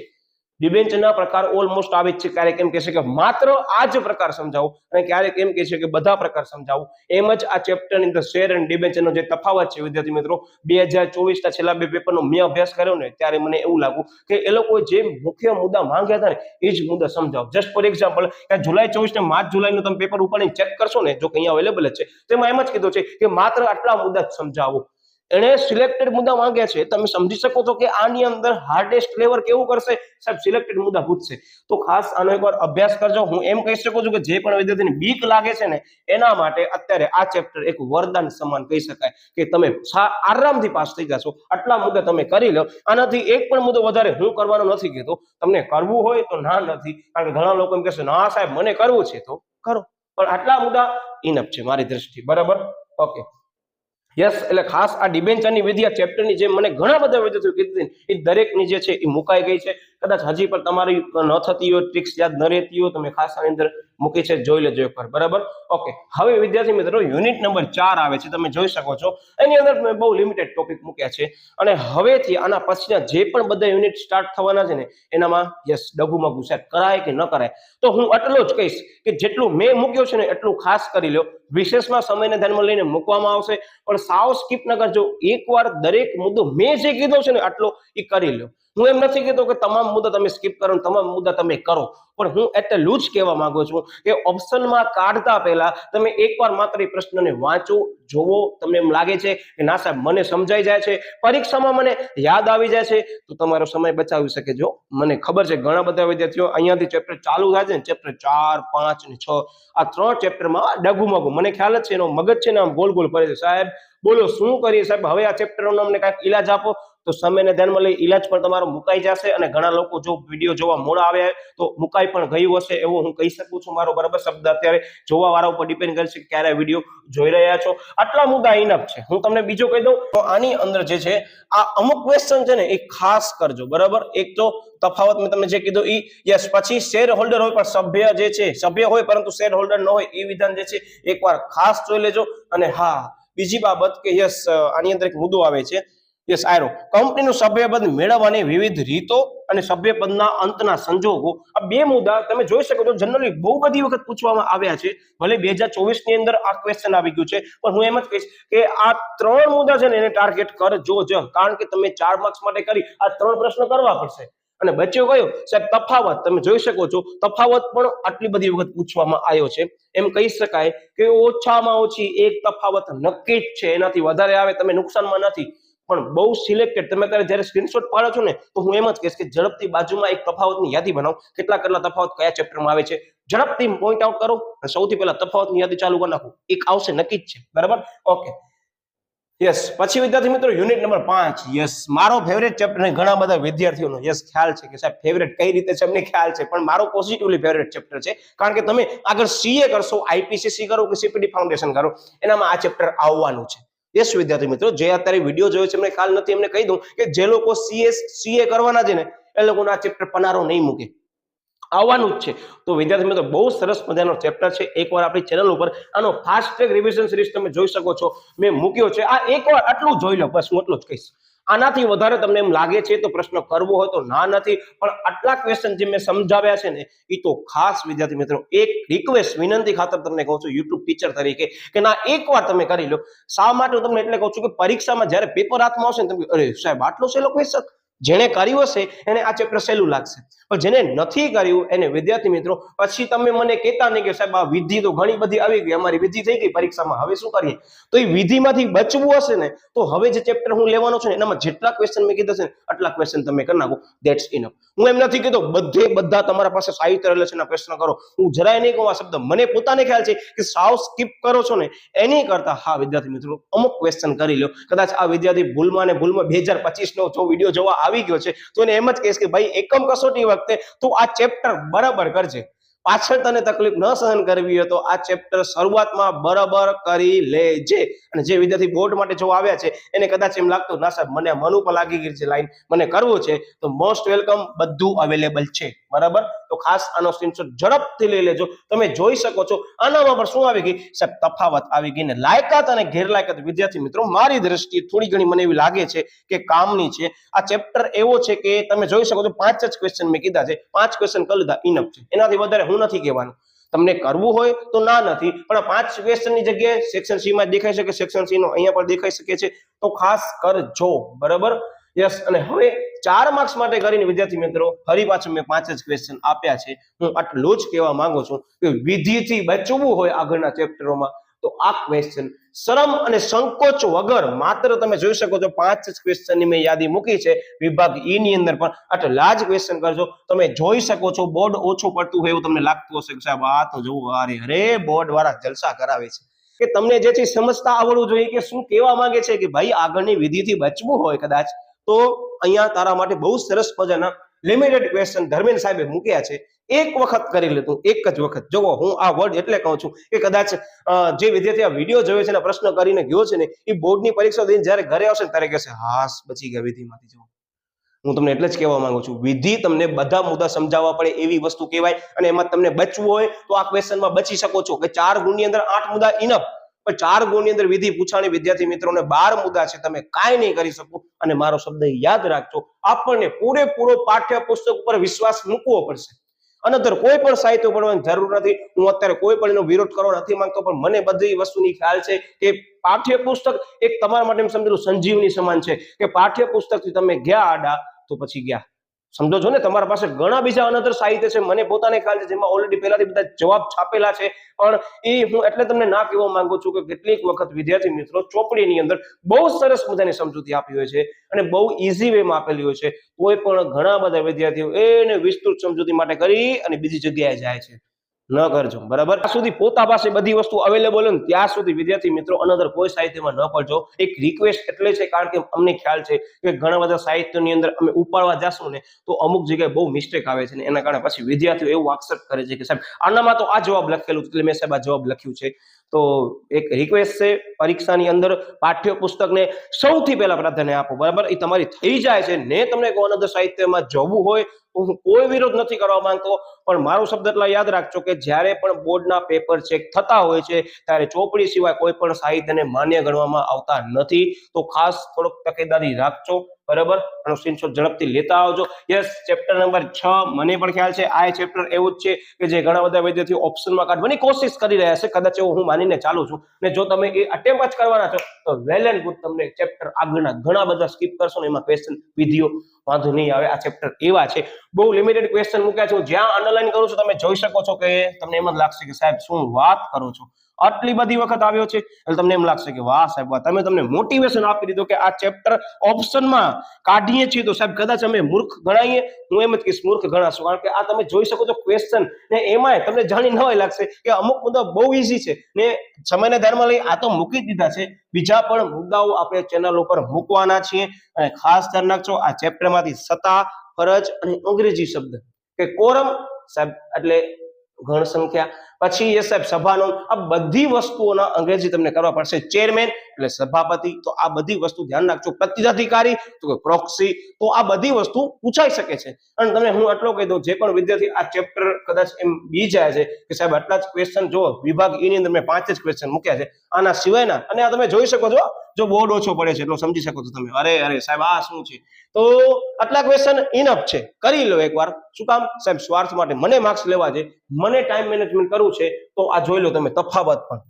ડિબેન્ચરના પ્રકાર ઓલમોસ્ટ આવે જ છે. ક્યારેક એમ કહે છે કે માત્ર આ જ પ્રકાર સમજાવું અને ક્યારેક એમ કહે છે કે બધા પ્રકાર સમજાવું. એમ જ આ ચેપ્ટરની અંદર શેર અને ડિબેન્ચરનો જે તફાવત છે વિદ્યાર્થી મિત્રો 2024ના છેલ્લા 2 પેપરનો મેં અભ્યાસ કર્યો ને ત્યારે મને એવું લાગ્યું કે એ લોકો જે મુખ્ય મુદ્દા માંગ્યા હતા ને એ જ મુદ્દા સમજાવો. જસ્ટ ફોર એક્ઝામ્પલ કે જુલાઈ 24 ને માર્ચ જુલાઈનું તમે પેપર ઉપાડીને ચેક કરશો ને, જો કે અહીંયા અવેલેબલ જ છે, તેમાં એમ જ કીધું છે કે માત્ર આટલા મુદ્દા જ સમજાવો. એને સિલેક્ટેડ મુદ્દા માંગ્યા છે. તમે સમજી શકો છો કે આની અંદર હાર્ડેસ્ટ લેવલ કેવું કરશે સાહેબ, સિલેક્ટેડ મુદ્દા પૂછશે. તો ખાસ આનો એકવાર અભ્યાસ કરજો. હું એમ કહી શકું છું કે જે પણ વિદ્યાર્થીને બીક લાગે છે ને એના માટે અત્યારે આ ચેપ્ટર એક વરદાન સમાન કહી શકાય કે તમે આરામથી પાસ થઈ જશો. આટલા મુદ્દા તમે કરી લો. આનાથી એક પણ મુદ્દો વધારે હું કરવાનો નથી કહેતો. તમને કરવું હોય તો ના નથી, કારણ કે ઘણા લોકો એમ કહેશે ના સાહેબ મને કરવું છે તો કરો, પણ આટલા મુદ્દા ઇનફ છે મારી દ્રષ્ટિએ બરાબર. ઓકે, યસ, એટલે ખાસ આ ડિબેન્ચરની વિધિ આ ચેપ્ટરની જે મને ઘણા બધા વિદ્યાર્થીઓ કીધી એ દરેકની જે છે એ મુકાઈ ગઈ છે. કદાચ હજી પણ તમારી ન થતી હોય, ટ્રિક્સ યાદ ન રહેતી હોય, તમે ખાસ આની અંદર મૂકી છે, જોઈ લેજો એકવાર, બરાબર. ઓકે, હવે વિદ્યાર્થી મિત્રો યુનિટ નંબર 4 આવે છે, તમે જોઈ શકો છો એની અંદર મેં બહુ લિમિટેડ ટોપિક મૂક્યા છે અને હવેથી આના પછીના જે પણ બધા યુનિટ સ્ટાર્ટ થવાના છે ને એનામાં યસ ડગુમગુ સાહેબ કરાય કે ન કરાય, તો હું એટલો જ કહીશ કે જેટલું મેં મૂક્યો છે ને એટલું ખાસ કરી લો. વિશેષમાં સમયને ધ્યાનમાં લઈને મૂકવામાં આવશે, પણ સાવ સ્કીપ ન કરજો. એકવાર દરેક મુદ્દો મેં જે કીધો છે ને આટલો એ કરી લો. હું એમ નથી કહેતો કે તમામ મુદ્દા તમે સ્કીપ કરો, તમામ મુદ્દા તમે કરો, પણ હું એટલું જ કહેવા માંગુ છું કે ઓપ્શનમાં કાઢતા પહેલા તમે એકવાર માત્ર એ પ્રશ્નને વાંચો, જોવો. તમને એમ લાગે છે કે ના સાહેબ મને સમજાઈ જાય છે, પરીક્ષામાં મને યાદ આવી જાય છે, તો તમારો સમય બચાવી શકે. જો મને ખબર છે ઘણા બધા વિદ્યાર્થીઓ અહીંયાથી ચેપ્ટર ચાલુ થાય છે ને, ચેપ્ટર 4, 5 અને 6 આ 3 ચેપ્ટરમાં ડગુમગુ, મને ખ્યાલ જ છે એનો મગજ છે ને આમ ગોલ ગોલ ફરે છે. સાહેબ બોલો શું કરીએ સાહેબ, હવે આ ચેપ્ટરનો અમને કાંઈક ઈલાજ આપો. તો સમયને ધ્યાનમાં લઈ ઈલાજ પણ તમારો મુકાઈ જશે અને ઘણા લોકો જો વિડીયો જોવા મોડા આવ્યા તો મુકાઈ પણ ગયું હશે એવું હું કહી શકું છું. મારો બરાબર શબ્દ અત્યારે જોવા વાળા ઉપર ડિપેન્ડ કરશે કે ક્યારે વિડીયો જોઈ રહ્યા છો. આટલા મુદ્દા ઇનફ છે. હું તમને બીજો કહી દઉં તો આની અંદર જે છે આ અમુક ક્વેશ્ચન છે ને એ ખાસ કરજો, બરાબર. એક તો તફાવત મેં તમને જે કીધું ઈ યસ, પછી શેર હોલ્ડર હોય પણ સભ્ય જે છે સભ્ય હોય પરંતુ શેર હોલ્ડર ન હોય એ વિધાન જે છે એકવાર ખાસ જોઈ લેજો. અને હા બીજી બાબત કે યસ આની અંદર એક મુદ્દો આવે છે યસ આયરો, કંપનીનું સભ્યપદ મેળવવાની વિવિધ રીતો અને સભ્યપદના અંતના સંજોગો. આ બે મુદ્દા તમે જોઈ શકો છો જનરલી બહુ બધી વખત પૂછવામાં આવ્યા છે. ભલે 2024 ની અંદર આ ક્વેશ્ચન આવી ગયું છે, પણ હું એમ જ કહીશ કે આ 3 મુદ્દા છે ને એને ટાર્ગેટ કરજો જ, કારણ કે તમે 4 માર્ક્સ માટે કરી આ 3 પ્રશ્ન કરવા પડશે. અને બચ્યો કયો સાહેબ તફાવત, તમે જોઈ શકો છો તફાવત પણ આટલી બધી વખત પૂછવામાં આવ્યો છે. એમ કહી શકાય કે ઓછામાં ઓછી એક તફાવત નક્કી જ છે, એનાથી વધારે આવે તમે નુકસાનમાં નથી, પણ બહુ સિલેક્ટેડ. તમે અત્યારે જ્યારે સ્ક્રીનશોટ પાડો છો ને તો હું એમ જ કહીશ કે ઝડપથી બાજુમાં એક તફાવતની યાદી બનાવો, કેટલા તફાવત કયા ચેપ્ટરમાં આવે છે ઝડપથી પોઈન્ટ આઉટ કરો અને સૌથી પહેલા તફાવતની યાદી ચાલુ કરી નાખો, એક આવશે નક્કી જ છે, બરાબર. ઓકે યસ, પછી વિદ્યાર્થી મિત્રો યુનિટ નંબર 5 યસ મારો ફેવરેટ ચેપ્ટર ને ઘણા બધા વિદ્યાર્થીઓનો યસ ખ્યાલ છે કે સાહેબ ફેવરેટ કઈ રીતે છે અમને ખ્યાલ છે, પણ મારો પોઝિટિવલી ફેવરેટ ચેપ્ટર છે, કારણ કે તમે આગળ સીએ કરશો, આઈપીસીસી કરો કે સીપીટી ફાઉન્ડેશન કરો, એનામાં આ ચેપ્ટર આવવાનું છે. યસ વિદ્યાર્થી મિત્રો, જે અત્યારે વિડીયો જોયો છે એમને ખ્યાલ નથી, એમને કહી દઉં કે જે લોકો સીએ કરવાના છે ને એ લોકોનો આ ચેપ્ટર પનારો નહીં મૂકે, આવવાનું જ છે. તો વિદ્યાર્થી મિત્રો બહુ સરસ મજાનો ચેપ્ટર છે. એકવાર આપણી ચેનલ ઉપર આનો ફાસ્ટ ટ્રેક રિવિઝન સિરીઝ તમે જોઈ શકો છો, મેં મૂક્યો છે. આ એકવાર આટલું જોઈ લો, બસ હું એટલું જ કહીશ. આનાથી વધારે તમને એમ લાગે છે તો પ્રશ્ન કરવો હોય તો ના નથી, પણ આટલા ક્વેશ્ચન જે મેં સમજાવ્યા છે ને એ તો ખાસ વિદ્યાર્થી મિત્રો એક રિક્વેસ્ટ વિનંતી ખાતર તમને કહું છું યુટ્યુબ ટીચર તરીકે કે ના એકવાર તમે કરી લો. શા માટે હું તમને એટલે કહું છું કે પરીક્ષામાં જ્યારે પેપર હાથમાં આવશે ને તમે અરે સાહેબ આટલો સહેલો ક્વેશ્ચન, જેને કર્યું હશે એને આ ચેપ્ટર સહેલું લાગશે, પણ જેને નથી કર્યું એને વિદ્યાર્થી મિત્રો પછી તમે મને કહેતા નહીં કે સાહેબ આ વિધિ તો ઘણી બધી આવી ગઈ, અમારી વિધિ થઈ ગઈ પરીક્ષામાં, હવે શું કરીએ. તો એ વિધિમાંથી બચવું હશે ને તો હવે જે ચેપ્ટર હું લેવાનો છું ને એનામાં જેટલા ક્વેશ્ચન મેં કીધા છે ને આટલા ક્વેશ્ચન તમે કરી નાખો, ધેટ્સ ઇનફ. હું એમ નથી કહેતો બધા તમારા પાસે સાહિત્ય રહેલું છે એના પ્રશ્ન કરો, હું જરાય નહીં કહું આ શબ્દ, મને પોતાને ખ્યાલ છે કે સાવ સ્કીપ કરો છો ને એની કરતા હા વિદ્યાર્થી મિત્રો અમુક ક્વેશ્ચન કરી લો. કદાચ આ વિદ્યાર્થી ભૂલમાં 2025 નો જો વિડીયો જોવા આવી ગયો છે તો એને એમ જ કહીશ કે ભાઈ એકમ કસોટી વખતે તું આ ચેપ્ટર બરાબર કરજે, પાછળ તને તકલીફ ન સહન કરવી હોય તો આ ચેપ્ટર શરૂઆતમાં બરાબર કરી લેજે. અને જે વિદ્યાર્થી બોર્ડ માટે જો આવ્યા છે એને કદાચ એમ લાગતું ના સાહેબ મને મન ઉપર લાગી ગઈ છે લાઈન, મને કરવું છે, તો મોસ્ટ વેલકમ, બધું અવેલેબલ છે, બરાબર. તો ખાસ આનો સ્ક્રીનશોટ ઝડપથી લઈ લેજો. તમે જોઈ શકો છો આનામાં પણ શું આવી ગઈ સાહેબ તફાવત આવી ગઈ ને લાયકાત અને ગેરલાયકાત વિદ્યાર્થી મિત્રો મારી દ્રષ્ટિએ થોડી ઘણી મને એવી લાગે છે કે કામની છે. આ ચેપ્ટર એવો છે કે તમે જોઈ શકો છો 5 જ ક્વેશ્ચન મેં કીધા છે, 5 ક્વેશ્ચન કરી લીધા ઇનફ છે, એનાથી વધારે હું નથી કહેવાનું. તમને કરવું હોય તો ના નથી, પણ 5 ક્વેશ્ચનની જગ્યાએ સેક્શન સી માં દેખાઈ શકે, સેક્શન સી નો અહીંયા પણ દેખાઈ શકે છે, તો ખાસ કરજો, બરાબર. યસ, અને હવે 4 માર્ક્સ માટે કરીને વિદ્યાર્થી મિત્રો ફરી પાછું મેં 5 જ ક્વેશ્ચન આપ્યા છે. હું આટલું જ કહેવા માંગુ છું કે વિધિથી બચવું હોય આગળના ચેપ્ટરોમાં તો આ ક્વેશ્ચન શરમ અને સંકોચ વગર માત્ર તમે જોઈ શકો છો 5 જ ક્વેશ્ચનની મેં યાદી મૂકી છે વિભાગ ઈ ની અંદર, પણ આટલા જ ક્વેશ્ચન કરજો. તમે જોઈ શકો છો બોર્ડ ઓછું પડતું હોય એવું તમને લાગતું હશે કે સાહેબ આ તો જોવું અરે બોર્ડ વાળા જલસા કરાવે છે, કે તમને જે છે સમજતા આવડવું જોઈએ કે શું કહેવા માંગે છે કે ભાઈ આગળની વિધિથી બચવું હોય કદાચ તો અહીંયા તારા માટે બહુ સરસ મજાના લિમિટેડ ક્વેશ્ચન ધર્મેન્દ્ર સાહેબે મૂક્યા છે. એક વખત કરી લેતું, એક જ વખત. જો હું આ વર્ડ એટલે કહું છું કે કદાચ જે વિદ્યાર્થી આ વિડીયો જોયો છે ને પ્રશ્ન કરીને ગયો છે ને એ બોર્ડની પરીક્ષા દઈને જ્યારે ઘરે આવશે ત્યારે કહેશે હાસ બચી ગયા વિધિમાંથી. જો હું તમને એટલે જ કહેવા માંગુ છું, વિધિ તમને બધા મુદ્દા સમજાવવા પડે એવી વસ્તુ કહેવાય, અને એમાં તમને બચવું હોય તો આ ક્વેશ્ચનમાં બચી શકો છો કે 4 ગુણની અંદર 8 મુદ્દા ઇનફ, પણ 4 ગુણની અંદર વિધિ પૂછાણી વિદ્યાર્થી મિત્રોને 12 મુદ્દા છે, તમે કાંઈ નહીં કરી શકો. અને મારો શબ્દ યાદ રાખજો, આપણને પૂરેપૂરો પાઠ્યપુસ્તક ઉપર વિશ્વાસ મૂકવો પડશે. અનધર કોઈ પણ સાહિત્ય પડવાની જરૂર નથી. હું અત્યારે કોઈ પણ એનો વિરોધ કરવા નથી માંગતો, પણ મને બધી વસ્તુની ખ્યાલ છે કે પાઠ્યપુસ્તક એક તમારા માટે સમજેલું સંજીવની સમાન છે કે પાઠ્યપુસ્તકથી તમે ગયા આડા તો પછી ગયા. સમજો છો ને, તમારા પાસે ઘણા બીજા અનધર સાહિત્ય છે, મને પોતાને ખ્યાલ છે, જેમાં ઓલરેડી પહેલાથી બધા જવાબ છાપેલા છે, પણ એ હું એટલે તમને ના કહેવા માંગુ છું કે કેટલીક વખત વિદ્યાર્થી મિત્રો ચોપડીની અંદર બહુ સરસ મજાની સમજૂતી આપી હોય છે અને બહુ ઈઝી વેમાં આપેલી હોય છે, કોઈ પણ ઘણા બધા વિદ્યાર્થીઓ એને વિસ્તૃત સમજૂતી માટે કરી અને બીજી જગ્યાએ જાય છે. ન કરજો, બરાબર. ત્યાં સુધી પોતા પાસે બધી વસ્તુ અવેલેબલ હોય ને ત્યાં સુધી વિદ્યાર્થી મિત્રો અનધર કોઈ સાહિત્યમાં ન પડજો. એક રિક્વેસ્ટ એટલે છે કારણ કે અમને ખ્યાલ છે કે ઘણા બધા સાહિત્યની અંદર અમે ઉપાડવા જાશું ને તો અમુક જગ્યાએ બહુ મિસ્ટેક આવે છે, ને એના કારણે પછી વિદ્યાર્થીઓ એવું એક્સેપ્ટ કરે છે કે સાહેબ આનામાં તો આ જવાબ લખેલું, એટલે મેં સાહેબ આ જવાબ લખ્યું છે. તો એક રિક્વેસ્ટ છે, પરીક્ષાની અંદર પાઠ્યપુસ્તકને સૌથી પહેલા પ્રાધાન્ય આપો, બરાબર. એ તમારી થઈ જાય છે ને તમને કોઈ અનધર સાહિત્યમાં જવું હોય તો હું કોઈ વિરોધ નથી કરવા માંગતો, પણ મારો શબ્દ એટલા યાદ રાખજો કે જ્યારે પણ બોર્ડના પેપર ચેક થતા હોય છે ત્યારે ચોપડી સિવાય કોઈ પણ સાહિત્યને માન્ય ગણવામાં આવતા નથી. તો ખાસ થોડોક તકેદારી રાખજો, બરાબર. આનો સ્ક્રીનશોટ ઝડપથી લેતા આવજો. યસ, ચેપ્ટર નંબર 6 મને પણ ખ્યાલ છે આ ચેપ્ટર એવું જ છે કે જે ઘણા બધા વિદ્યાર્થીઓ ઓપ્શનમાં કાઢવાની કોશિશ કરી રહ્યા છે, કદાચ એવું હું માનીને ચાલુ છું. ને જો તમે એ અટેમ્પ્ટ જ કરવાના છો તો વેલ એન્ડ ગુડ, તમને ચેપ્ટર આગળના ઘણા બધા સ્કીપ કરશો ને એમાં ક્વેશ્ચન વિધિઓ વાંધો નહીં આવે. આ ચેપ્ટર એવા છે, બહુ લિમિટેડ ક્વેશ્ચન મૂક્યા છે. જ્યાં અંડરલાઈન કરું છું તમે જોઈ શકો છો કે તમને એમ જ લાગશે કે સાહેબ શું વાત કરો છો, આટલી બધી વખત આવ્યો છે, એટલે તમને એમ લાગશે કે વાહ સાહેબ વાહ, તમને મોટિવેશન આપી દીધું કે આ ચેપ્ટર ઓપ્શનમાં કાઢીએ છીએ તો સાહેબ કદાચ અમે મૂર્ખ ગણાઈએ. હું એમ જ કહીશ મૂર્ખ ગણાશું, કારણ કે આ તમે જોઈ શકો છો ક્વેશ્ચન, ને એમાંય તમને જાણી નવાય લાગશે કે અમુક મુદ્દા બહુ ઈઝી છે ને સમયને ધ્યાનમાં લઈ આ તો મૂકી જ દીધા છે. બીજા પણ મુદ્દાઓ આપણે ચેનલ ઉપર મૂકવાના છીએ, અને ખાસ ધ્યાન રાખજો આ ચેપ્ટરમાંથી સત્તા, ફરજ અને અંગ્રેજી શબ્દ કે કોરમ સાહેબ એટલે ગણ સંખ્યા, પછી એ સાહેબ સભાનો, આ બધી વસ્તુઓના અંગ્રેજી તમને કરવા પડશે. ચેરમેન એટલે સભાપતિ, તો આ બધી વસ્તુ ધ્યાન રાખજો. પ્રતિનિધિકારી તો કે પ્રોક્સી, તો આ બધી વસ્તુ પૂછાઈ શકે છે. અને તમે હું આટલો કહી દઉં, જે પણ વિદ્યાર્થી આ ચેપ્ટર કદાચ એમ બી જાય છે કે સાહેબ આટલા જ ક્વેશ્ચન જો વિભાગ ઈ ની અંદર મેં 5 જ ક્વેશ્ચન મૂક્યા છે, આના સિવાયના, અને આ તમે જોઈ શકો છો જો બોર્ડ ઓછો પડે છે એટલો સમજી શકો છો તમે, અરે સાહેબ આ શું છે, તો આટલા ક્વેશ્ચન ઇનફ છે, કરી લો એકવાર. શું કામ સાહેબ? સ્વાર્થ માટે, મને માર્ક્સ લેવા છે, મને ટાઈમ મેનેજમેન્ટ કરવું છે, તો આ જોઈ લો તમે. તફાવત પણ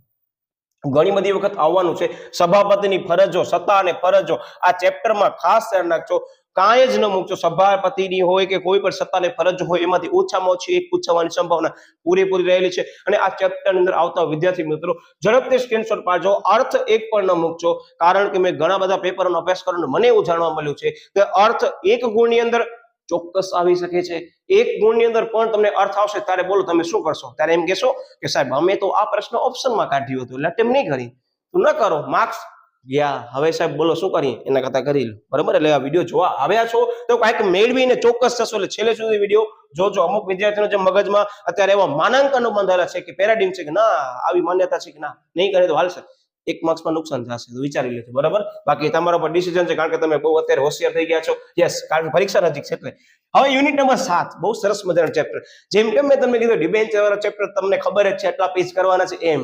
ઘણી બધી વખત આવવાનું છે. સભાપતિની ફરજો, સત્તા અને ફરજો, આ ચેપ્ટરમાં ખાસ ધ્યાન રાખજો. કાંઈ જ ન મૂકજો. સભાપતિની હોય કે કોઈ પણ સત્તાને ફરજ હોય એમાંથી ઓછામાં ઓછી એક પૂછવાની સંભાવના પૂરેપૂરી રહેલી છે. અને આ ચેપ્ટરની અંદર આવતા વિદ્યાર્થી મિત્રો ઝડપથી સ્ક્રીનશોટ પાડજો. અર્થ એક પણ ન મૂકજો, કારણ કે મેં ઘણા બધા પેપરનો અભ્યાસ કર્યો, મને એવું જાણવા મળ્યું છે કે અર્થ 1 ગુણની અંદર ચોક્કસ આવી શકે છે, 1 ગુણની અંદર પણ તમને અર્થ આવશે ત્યારે બોલો તમે શું કરશો? ત્યારે એમ કહેશો કે સાહેબ અમે તો આ પ્રશ્ન ઓપ્શનમાં કાઢ્યું હતું એટલે અટેમ્પ નહીં કરી. તો ન કરો, માર્ક્સ ગયા. હવે સાહેબ બોલો શું કરીએ? એના કરતા કરી લો, બરાબર. એટલે આ વિડીયો જોવા આવ્યા છો તો કાંઈક મેળવીને ચોક્કસ થશો. એટલે છેલ્લે સુધી વિડીયો જોજો. અમુક વિદ્યાર્થીઓ જે મગજમાં અત્યારે એવા માનાંકનો બંધાયેલા છે કે પેરાડિમ છે કે ના આવી માન્યતા છે કે ના નહીં કરે તો હાલશે, 1 માર્ક્સમાં નુકસાન થશે, તો વિચારી લેજો, બરાબર. બાકી તમારા પર ડિસિઝન છે, કારણ કે તમે બહુ અત્યારે હોશિયાર થઈ ગયા છો. યસ, કારણ કે પરીક્ષા નજીક છે. એટલે હવે યુનિટ નંબર 7 બહુ સરસ મજાનું ચેપ્ટર. જેમ કે મેં તમને કીધું ડિબેન્ચર વાળા ચેપ્ટર તમને ખબર જ છે એટલા પેજ કરવાના છે એમ,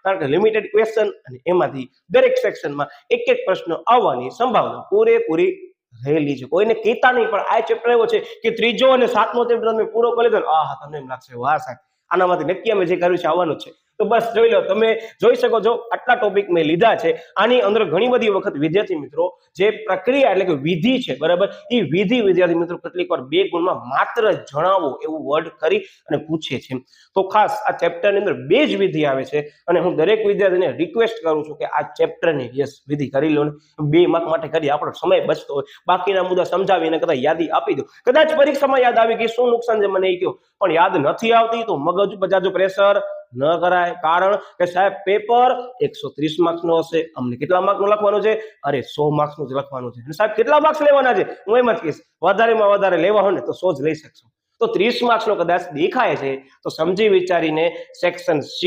કારણ કે લિમિટેડ ક્વેશ્ચન અને એમાંથી દરેક સેક્શનમાં એક પ્રશ્ન આવવાની સંભાવના પૂરેપૂરી રહેલી છે. કોઈને કહેતા નહીં, પણ આ ચેપ્ટર એવો છે કે 3જો અને 7મો ચેપ્ટર તમે પૂરો કરી લીધો, આહા તમને એમ લાગશે વાહ સાહેબ આનામાંથી નક્કી અમે જે કર્યું છે આવવાનું છે. તો બસ જોઈ લો, તમે જોઈ શકો છો આટલા ટોપિક મેં લીધા છે. આની અંદર ઘણી બધી વખત વિદ્યાર્થી મિત્રો જે પ્રક્રિયા એટલે કે વિધિ છે, બરાબર, એ વિધિ વિદ્યાર્થી મિત્રો કેટલીક વાર 2 ગુણમાં માત્ર જણાવો એવું વર્ડ કરી અને પૂછે છે. તો ખાસ આ ચેપ્ટરની અંદર 2 જ વિધિ આવે છે, અને હું દરેક વિદ્યાર્થીને રિક્વેસ્ટ કરું છું કે આ ચેપ્ટરની યસ વિધિ કરી લો ને. 2 માર્ક માટે કરી, આપણો સમય બચતો હોય, બાકીના મુદ્દા સમજાવીને કદાચ યાદી આપી દો. કદાચ પરીક્ષામાં યાદ આવી ગઈ, શું નુકસાન છે મને એ કહો, પણ યાદ નથી આવતી તો મગજ ઉપર જાજો પ્રેશર ન કરાય. કારણ કે સાહેબ પેપર 130 માર્ક્સનો હશે, અમને કેટલા માર્કનું લખવાનું છે? અરે 100 માર્ક્સનું જ લખવાનું છે. અને સાહેબ કેટલા માર્ક્સ લેવાના છે? હું એમ જ કહીશ વધારેમાં વધારે લેવા હોય ને તો 100 જ લઈ શકશો. તો 30 માર્ક્સનો કદાચ દેખાય છે તો સમજી વિચારીને સેક્શન C,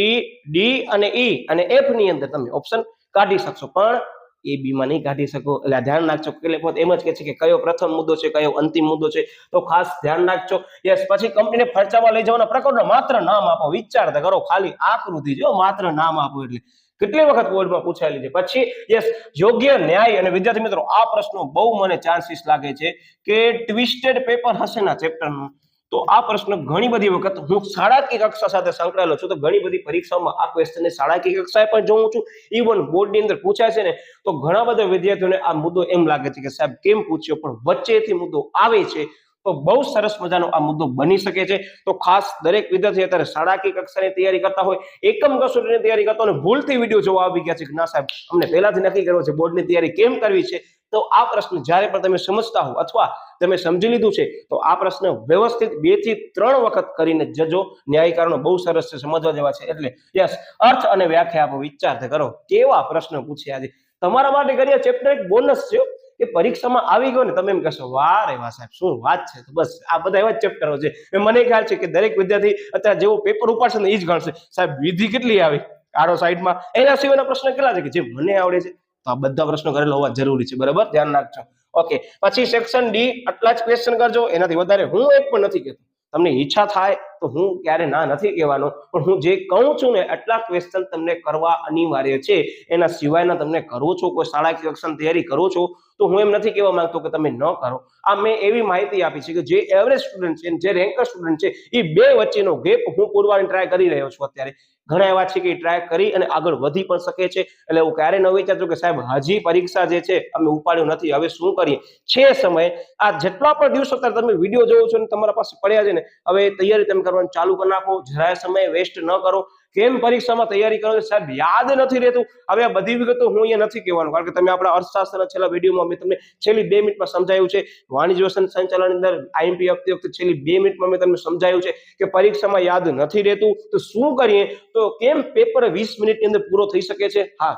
D અને E અને F ની અંદર તમે ઓપ્શન કાઢી શકશો. પણ એ બી માં નહીં કાઢી શકો. એટલે ધ્યાન રાખજો. એટલે એમ જ કે છે કે કયો પ્રથમ મુદ્દો છે, કયો અંતિમ મુદ્દો છે, તો ખાસ ધ્યાન રાખજો. યસ, પછી કંપનીને ખર્ચામાં લઈ જવાના પ્રકારનો માત્ર નામ આપો. વિચાર કરો, ખાલી આકૃતિ જો, માત્ર નામ આપો. એટલે કેટલી વખત બોર્ડમાં પૂછાયેલી છે. પછી યસ, યોગ્ય ન્યાય. અને વિદ્યાર્થી મિત્રો, આ પ્રશ્નો બહુ મને ચાન્સીસ લાગે છે કે ટ્વિસ્ટેડ પેપર હશે ના ચેપ્ટરનું, તો આ પ્રશ્ન ઘણી બધી વખત હું શાળાકીય કક્ષા સાથે સંકળાયેલો છું, તો ઘણી બધી પરીક્ષાઓમાં આ ક્વેશ્ચનને શાળાકીય કક્ષાએ પણ જોઉં છું. ઇવન બોર્ડની અંદર પૂછાય છે ને, તો ઘણા બધા વિદ્યાર્થીઓને આ મુદ્દો એમ લાગે છે કે સાહેબ કેમ પૂછ્યો, પણ વચ્ચેથી મુદ્દો આવે છે તો બહુ સરસ મજાનો આ મુદ્દો બની શકે છે. તો ખાસ દરેક વિદ્યાર્થી અત્યારે શાળાકીય કક્ષાની તૈયારી કરતા હોય, એકમ કસોટીની તૈયારી કરતા હોય, ભૂલથી વિડીયો જોવા આવી ગયા છે કે ના સાહેબ અમને પહેલાથી નક્કી કરવો છે બોર્ડની તૈયારી કેમ કરવી છે, તો આ પ્રશ્ન જ્યારે પણ તમે સમજતા હો અથવા તમે સમજી લીધું છે, તો આ પ્રશ્ન વ્યવસ્થિત 2 થી 3 વખત કરીને જજો. ન્યાયીકરણો બહુ સરસ છે, સમજવા જેવા છે. એટલે યસ, અર્થ અને વ્યાખ્યા આપો. વિચાર કરો કેવા પ્રશ્ન પૂછ્યા છે તમારા માટે. કરીએ ચેપ્ટર એક બોનસ છે કે પરીક્ષામાં આવી ગયો ને તમે એમ કહેશો વાહ રે વાહ સાહેબ શું વાત છે. તો બસ આ બધા એવા જ ચેપ્ટરો છે. મને ખ્યાલ છે કે દરેક વિદ્યાર્થી અત્યારે જેવો પેપર ઉપાડશે ને એ જ ગણશે સાહેબ વિધિ કેટલી આવી આરો સાઈડમાં, એના સિવાયના પ્રશ્ન કેટલા છે કે જે મને આવડે છે. તો આ બધા પ્રશ્નો કરેલા હોવા જરૂરી છે. બરાબર, ધ્યાન રાખજો. ઓકે, પછી સેક્શન ડી, આટલા જ ક્વેશ્ચન કરજો, એનાથી વધારે હું એક પણ નથી કહેતો. તમને ઈચ્છા થાય તો હું ક્યારે ના નથી કહેવાનો, પણ હું જે કહું છું ને આટલા ક્વેશ્ચન તમને કરવા અનિવાર્ય છે. એના સિવાયના તમને કરો છો, કોઈ શાળાકીય કક્ષાની તૈયારી કરો છો, તો હું એમ નથી કહેવા માંગતો કે તમે ન કરો. આ મેં એવી માહિતી આપી છે કે જે એવરેજ સ્ટુડન્ટ છે, જે રેન્કર સ્ટુડન્ટ છે, એ બે વચ્ચેનો ગેપ હું પૂરવાની ટ્રાય કરી રહ્યો છું. અત્યારે ઘણા એવા છે કે ટ્રાય કરી અને આગળ વધી પણ શકે છે. એટલે હું ક્યારે ન વિચારતો કે સાહેબ હજી પરીક્ષા જે છે અમે ઉપાડ્યું નથી, હવે શું કરીએ. છે સમય. આ જેટલા પણ દિવસો અત્યારે તમે વિડીયો જોવો છો ને તમારા પાસે પડ્યા છે ને, હવે તૈયારી તમે કરવાનું ચાલુ કરી નાખો. જરાય સમય વેસ્ટ ન કરો. કેમ પરીક્ષામાં તૈયારી કરો સાહેબ યાદ નથી રહેતું. હવે આ બધી વિગતો હું અહીંયા નથી કહેવાનું, કારણ કે તમે આપણા અર્થશાસ્ત્રના છેલ્લા વિડીયોમાં મેં તમને છેલ્લી 2 મિનિટમાં સમજાવ્યું છે. વાણિજ્ય સંચાલનની અંદર આઈએમપી આપતી વખતે છેલ્લી 2 મિનિટમાં મેં તમને સમજાવ્યું છે કે પરીક્ષામાં યાદ નથી રહેતું તો શું કરીએ. તો કેમ પેપર 20 મિનિટની અંદર પૂરો થઈ શકે છે. હા,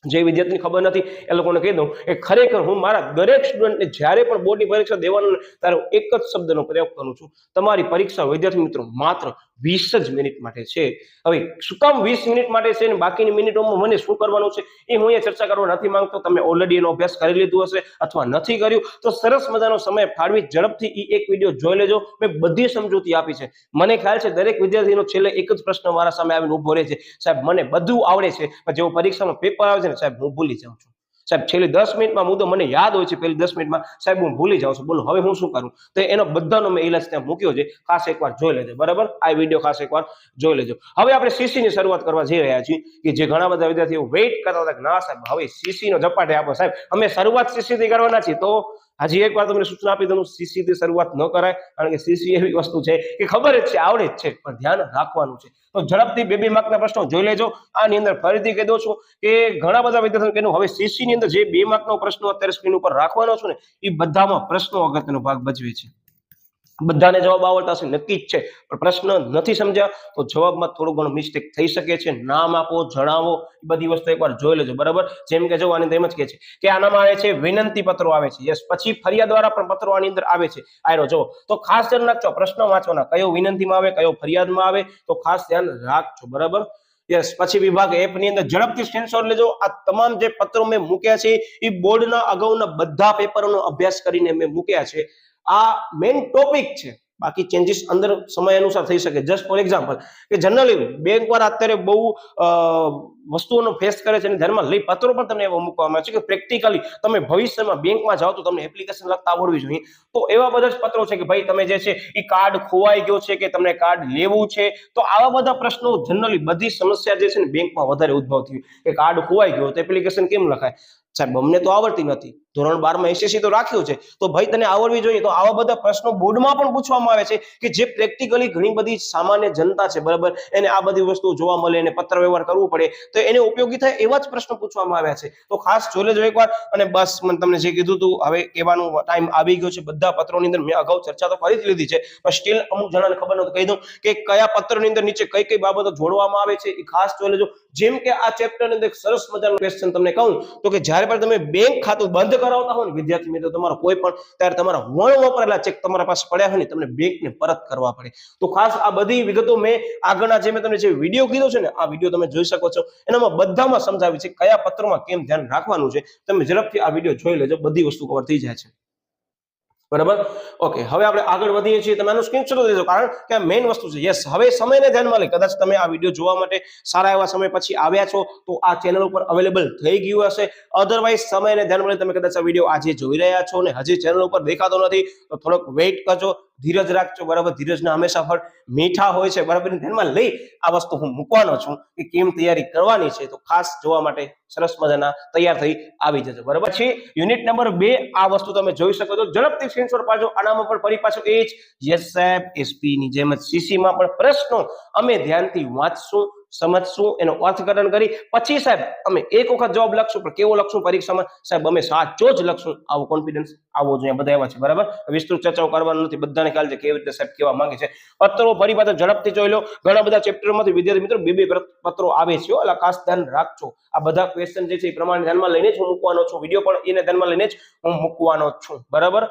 જે વિદ્યાર્થીને ખબર નથી એ લોકોને કહી દઉં કે ખરેખર હું મારા દરેક સ્ટુડન્ટને જ્યારે પણ બોર્ડની પરીક્ષા દેવાનું ત્યારે એક જ શબ્દનો પ્રયોગ કરું છું, તમારી પરીક્ષા વિદ્યાર્થી મિત્રો માત્ર 20 જ મિનિટ માટે છે. હવે શું કામ 20 મિનિટ માટે છે ને બાકીની મિનિટોમાં મને શું કરવાનું છે એ હું અહીંયા ચર્ચા કરવા નથી માંગતો. તમે ઓલરેડી એનો અભ્યાસ કરી લીધું હશે અથવા નથી કર્યું તો સરસ મજાનો સમય ફાળવી ઝડપથી એક વિડીયો જોઈ લેજો. મેં બધી સમજૂતી આપી છે. મને ખ્યાલ છે દરેક વિદ્યાર્થીનો છેલ્લે એક જ પ્રશ્ન મારા સામે આવીને ઉભો રહે છે, સાહેબ મને બધું આવડે છે પણ જેવો પરીક્ષામાં પેપર આવે છે ને સાહેબ હું ભૂલી જાઉં છું. સાહેબ છેલ્લી 10 મિનિટમાં મુદ્દો મને યાદ હોય છે, પહેલી 10 મિનિટમાં સાહેબ હું ભૂલી જાઉં છું, બોલો હવે હું શું કરું. તો એનો બધાનો મેં ઇલાજ ત્યાં મૂક્યો છે, ખાસ એકવાર જોઈ લેજો. બરાબર, આ વિડીયો ખાસ એકવાર જોઈ લેજો. હવે આપણે સીસી ની શરૂઆત કરવા જઈ રહ્યા છીએ કે જે ઘણા બધા વિદ્યાર્થીઓ વેઇટ કરતા હતા કે ના સાહેબ હવે સીસી નો ઝપાટે આપો. સાહેબ અમે શરૂઆત સીસી થી કરવાના છીએ. તો હજી એકવાર તમને સૂચના આપી દઉં, સીસી થી શરૂઆત ન કરાય, કારણ કે સીસી એવી વસ્તુ છે કે ખબર જ છે, આવડે જ છે, પણ ધ્યાન રાખવાનું છે. તો ઝડપથી 2 માર્કના પ્રશ્નો જોઈ લેજો. આની અંદર ફરીથી કહી દઉં છું કે ઘણા બધા વિદ્યાર્થીઓ કહેવું હવે સીસી ની અંદર જે 2 માર્કનો પ્રશ્નો અત્યારે સ્ક્રીન ઉપર રાખવાનો છું ને એ બધામાં પ્રશ્નો અગત્યનો ભાગ ભજવે છે. બધાને જવાબ આવડતા હશે નક્કી જ છે, પણ પ્રશ્ન નથી સમજ્યા તો જવાબમાં થોડો ઘણો મિસ્ટેક થઈ શકે છે. નામ આપો, જણાવો, એ બધી વસ્તુ એકવાર જોઈ લેજો. બરાબર, જેમ કે જો આની તેમ જ કહે છે કે આનામાં આવે છે વિનંતી પત્રો આવે છે. યસ, પછી ફરિયાદ દ્વારા પણ પત્રો આની અંદર આવે છે. આયરો જો, તો ખાસ ધ્યાન રાખજો પ્રશ્ન વાંચવાના, કયો વિનંતીમાં આવે, કયો ફરિયાદમાં આવે, તો ખાસ ધ્યાન રાખજો. બરાબર, યસ. પછી વિભાગ એફ ની અંદર ઝડપથી સ્ક્રીનશોટ લેજો. આ તમામ જે પત્રો મેં મૂક્યા છે એ બોર્ડના અગાઉના બધા પેપરોનો અભ્યાસ કરીને મેં મૂક્યા છે. આ મેઇન ટોપિક છે, બાકી ચેન્જીસ અંદર સમય અનુસાર થઈ શકે. જસ્ટ ફોર એક્ઝામ્પલ કે જનરલી બેંક વાળા અત્યારે બહુ વસ્તુઓનો ફેસ કરે છે અને ધ્યાનમાં લઈ પત્રો પણ તમને એવા મૂકવામાં આવે છે કે પ્રેક્ટિકલી તમે ભવિષ્યમાં બેંકમાં જાઓ તો તમને એપ્લિકેશન લખતા આવડવી જોઈએ. તો એવા બધા જ પત્રો છે કે ભાઈ તમે જે છે એ કાર્ડ ખોવાઈ ગયો છે કે તમને કાર્ડ લેવું છે, તો આવા બધા પ્રશ્નો જનરલી બધી સમસ્યા જે છે ને બેંકમાં વધારે ઉદ્ભવતી હોય કે કાર્ડ ખોવાઈ ગયો તો એપ્લિકેશન કેમ લખાય. સાહેબ અમને તો આવડતી નથી, ધોરણ 12 માં એસએસસી તો રાખ્યું છે, તો ભાઈ તને આવડવી જોઈએ. તો આવા બધા પ્રશ્નો બોર્ડમાં પણ પૂછવામાં આવે છે કે જે પ્રેક્ટિકલી ઘણી બધી સામાન્ય જનતા છે, બરાબર, એને આ બધી વસ્તુઓ જોવા મળે, એને પત્ર વ્યવહાર કરવું પડે, તો એને ઉપયોગી થાય એવા જ પ્રશ્નો પૂછવામાં આવ્યા છે. તો ખાસ જોઈ લેજો એકવાર. અને બસ મને તમને જે કીધું હતું હવે કહેવાનો ટાઈમ આવી ગયો છે. બધા પત્રોની અંદર મેં અગાઉ ચર્ચા તો કરી જ લીધી છે, પણ સ્ટીલ અમુક જણાને ખબર નહોતું, કહી દઉં કે કયા પત્રની અંદર નીચે કઈ કઈ બાબતો જોડવામાં આવે છે એ ખાસ જોઈ લેજો. જેમ કે આ ચેપ્ટરની અંદર સરસ મજાનો ક્વેશ્ચન તમને કહું તો કે જ્યારે જ્યારે પણ તમે બેંક ખાતું બંધ કરાવતા હો ને વિદ્યાર્થી મિત્રો તમારો કોઈ પણ, ત્યારે તમારા વણ વપરાયેલા ચેક તમારા પાસે પડ્યા હોય ને તમને બેંકને પરત કરવા પડે. તો ખાસ આ બધી વિગતો મેં આગળના જે મેં તમને જે વિડીયો કીધો છે ને, આ વિડીયો તમે જોઈ શકો છો, એનામાં બધામાં સમજાવી છે કયા પત્રમાં કેમ ધ્યાન રાખવાનું છે. તમે ઝડપથી આ વિડીયો જોઈ લેજો, બધી વસ્તુ કવર થઈ જાય છે. બરાબર, ઓકે. હવે આપણે આગળ વધીએ છીએ. તમે આનું સ્ક્રીનશોટ લેજો, કારણ કે આ મેઇન વસ્તુ છે. યસ, હવે સમયને ધ્યાનમાં લઈ કદાચ તમે આ વિડીયો જોવા માટે સારા એવા સમય પછી આવ્યા છો તો આ ચેનલ ઉપર અવેલેબલ થઈ ગયું હશે. અધરવાઇઝ સમયને ધ્યાનમાં લઈ તમે કદાચ આ વિડીયો આજે જોઈ રહ્યા છો ને હજી ચેનલ ઉપર દેખાતો નથી તો થોડોક વેઇટ કરજો, ધીરજ રાખજો. બરાબર, ધીરજના હંમેશા ફળ મીઠા હોય છે. બરાબર, ધ્યાનમાં લઈ આ વસ્તુ હું મૂકવાનો છું કે કેમ તૈયારી કરવાની છે, તો ખાસ જોવા માટે સરસ મજાના તૈયાર થઈ આવી જજો. બરાબર, પછી યુનિટ નંબર 2 આ વસ્તુ તમે જોઈ શકો છો. ઝડપથી સ્ક્રીનશોટ પાડજો. આનામાં પણ ફરી પાછું એ જ યસ સાહેબ એસપી ની જેમ જ સીસી માં પણ પ્રશ્નો અમે ધ્યાનથી વાંચશું, સમજશું, એનો અર્થઘટન કરી પછી સાહેબ અમે એક વખત જવાબ લખશું, પણ કેવો લખશું પરીક્ષામાં સાહેબ અમે સાચો જ લખશું. આવો કોન્ફિડન્સ આવો જોઈએ બધા એવા છે. બરાબર, વિસ્તૃત ચર્ચાઓ કરવાનું નથી, બધાને ખ્યાલ છે કેવી રીતે સાહેબ કેવા માંગે છે. પત્રો ફરી પાછા ઝડપથી જોઈ લો. ઘણા બધા ચેપ્ટરમાંથી વિદ્યાર્થી મિત્રો બે પત્રો આવે છે, એટલે ખાસ ધ્યાન રાખજો. આ બધા ક્વેશ્ચન જે છે એ પ્રમાણે ધ્યાનમાં લઈને જ હું મૂકવાનો છું. વિડીયો પણ એને ધ્યાનમાં લઈને જ હું મૂકવાનો છું. બરાબર,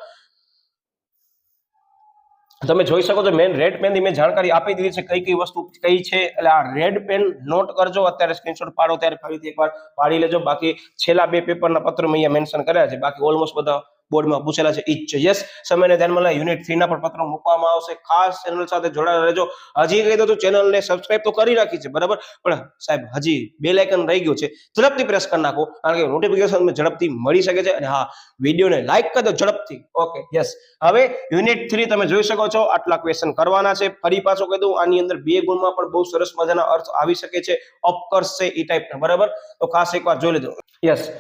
તમે જોઈ શકો છો મેન રેડ પેન ની મેં જાણકારી આપી દીધી છે કઈ વસ્તુ કઈ છે. એટલે આ રેડ પેન નોટ કરજો, અત્યારે સ્ક્રીનશોટ પાડો ત્યારે ફરીથી એકવાર પાડી લેજો. બાકી છેલ્લા 2 પેપરના પત્રો મેં અહીંયા મેન્શન કર્યા છે, બાકી ઓલમોસ્ટ બધા બોર્ડમાં પૂછેલા છે ઈ જ છે. યસ, સમયને ધ્યાનમાં લઈ યુનિટ 3 ના પણ પત્રો મૂકવામાં આવશે. ખાસ ચેનલ સાથે જોડાયેલા રહેજો. હજી કહી દઉં તો ચેનલને સબસ્ક્રાઇબ તો કરી રાખી છે, બરાબર, પણ સાહેબ હજી બેલ આઇકન રહી ગયું છે, ઝડપથી પ્રેસ કરી નાખો, કારણ કે નોટિફિકેશન ઝડપથી મળી શકે છે. અને હા, વિડીયોને લાઈક કરી દો ઝડપથી. Okay, yes. હવે યુનિટ 3 તમે જોઈ શકો છો, આટલા ક્વેશ્ચન કરવાના છે. ફરી પાછો કહી દઉં, આની અંદર 2 ગુણમાં પણ બહુ સરસ મજાના અર્થ આવી શકે છે, ઓફકોર્સ છે ઈ ટાઈપના. બરાબર, તો ખાસ એકવાર જોઈ લેજો. યસ,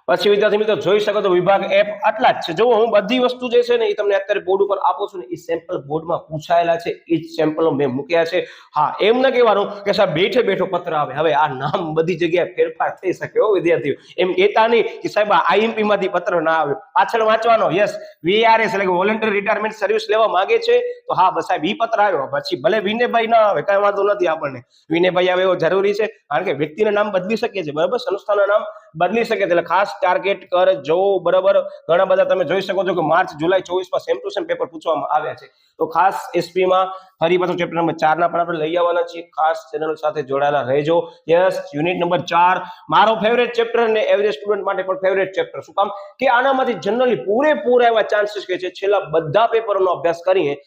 પછી વિદ્યાર્થી મિત્રો જોઈ શકો છો વિભાગ એફ આટલા જ છે. જો હું બધી વસ્તુ જે છે ને એ તમને અત્યારે બોર્ડ ઉપર આપું છું ને, એ સેમ્પલ બોર્ડમાં પૂછાયેલા છે, એ જ સેમ્પલો મેં મૂક્યા છે. હા, એમ ન કહેવાનું કે સાહેબ બેઠે બેઠો પત્ર આવે. હવે આ નામ બધી જગ્યાએ ફેરફાર થઈ શકે હો વિદ્યાર્થીઓ, એમ કહેતા નહીં કે સાહેબ આઈએમપી માંથી પત્ર ના આવે, પાછળ વાંચવાનો. યસ, વીઆરએસ એટલે કે વોલન્ટરી રિટાયરમેન્ટ સર્વિસ લેવા માંગે છે તો હા બસ સાહેબ ઈ પત્ર આવ્યો. પછી ભલે વિનયભાઈ ના આવે, કઈ વાંધો નથી આપણને. વિનયભાઈ આવે એવો જરૂરી છે, કારણ કે વ્યક્તિના નામ બદલી શકે છે. બરાબર, સંસ્થાના નામ બદલી શકે છે, એટલે ખાસ ટાર્ગેટ કરજો. બરાબર, ઘણા બધા તમે જોઈ શકો છો કે માર્ચ જુલાઈ 24 માં સેમ ટુ સેમ પેપર પૂછવામાં આવ્યા છે. તો ખાસ એસપી માં ફરી પાછું ચેપ્ટર નંબર 4 ના પણ આપણે લઈ આવવાના છીએ. ખાસ ચેનલ સાથે જોડાયેલા રહેજો. યસ, યુનિટ નંબર 4 મારો ફેવરેટ ચેપ્ટર અને એવરેજ સ્ટુડન્ટ માટે પણ ફેવરેટ ચેપ્ટર. શું કામ કે આનામાંથી જનરલી પૂરેપૂરા એવા ચાન્સીસ કે છે છેલ્લા બધા પેપરોનો અભ્યાસ કરીએ